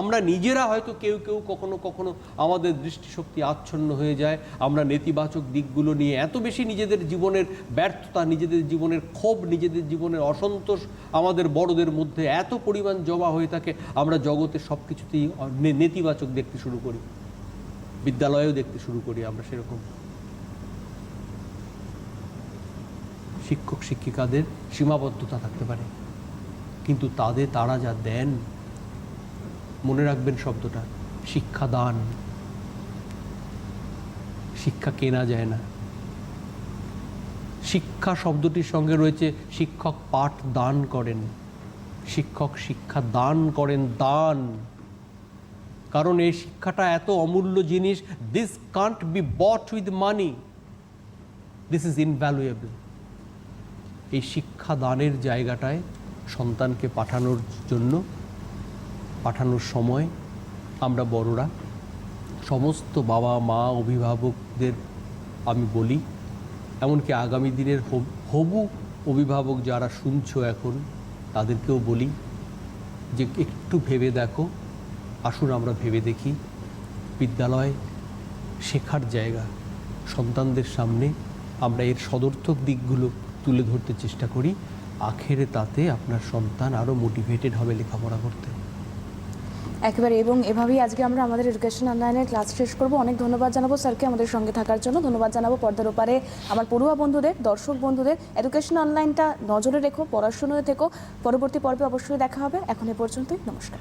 আমরা নিজেরা হয়তো কেউ কেউ কখনো কখনো আমাদের দৃষ্টিশক্তি আচ্ছন্ন হয়ে যায়, আমরা নেতিবাচক দিকগুলো নিয়ে এত বেশি নিজেদের জীবনের ব্যর্থতা, নিজেদের জীবনের ক্ষোভ, নিজেদের জীবনের অসন্তোষ আমাদের বড়দের মধ্যে এত পরিমাণ জমা হয়ে থাকে, আমরা জগতের সব কিছুতেই নেতিবাচক দেখতে শুরু করি, বিদ্যালয়েও দেখতে শুরু করি আমরা সেরকম। শিক্ষক শিক্ষিকাদের সীমাবদ্ধতা থাকতে পারে, কিন্তু তারা যা দেন, মনে রাখবেন শব্দটা, শিক্ষাদান। শিক্ষা কেনা যায় না। শিক্ষা শব্দটির সঙ্গে রয়েছে শিক্ষক পাঠ দান করেন, শিক্ষক শিক্ষা দান করেন, দান। কারণ এই শিক্ষাটা এত অমূল্য জিনিস, this can't be bought with money, this is invaluable. এই শিক্ষা দানের জায়গাটায় সন্তানকে পাঠানোর জন্য, পাঠানোর সময় আমরা বড়রা, সমস্ত বাবা মা অভিভাবকদের আমি বলি, এমনকি আগামী দিনের হবু অভিভাবক যারা শুনছো এখন, তাদেরকেও বলি যে একটু ভেবে দেখো। আসুন আমরা ভেবে দেখি, বিদ্যালয় শেখার জায়গা, সন্তানদের সামনে আমরা এর সদর্থক দিকগুলো তুলে ধরতে চেষ্টা করি। আখেরে তাতে আপনার সন্তান আরও মোটিভেটেড হবে লেখাপড়া করতে। একেবারে, এবং এভাবেই আজকে আমরা আমাদের এডুকেশন অনলাইনের ক্লাস শেষ করব। অনেক ধন্যবাদ জানাবো স্যারকে আমাদের সঙ্গে থাকার জন্য। ধন্যবাদ জানাবো পর্দার ওপারে আমার পড়ুয়া বন্ধুদের, দর্শক বন্ধুদের। এডুকেশন অনলাইনটা নজরে রেখো, পড়াশোনায় থেকো। পরবর্তী পর্বে অবশ্যই দেখা হবে। এখন এ পর্যন্তই, নমস্কার।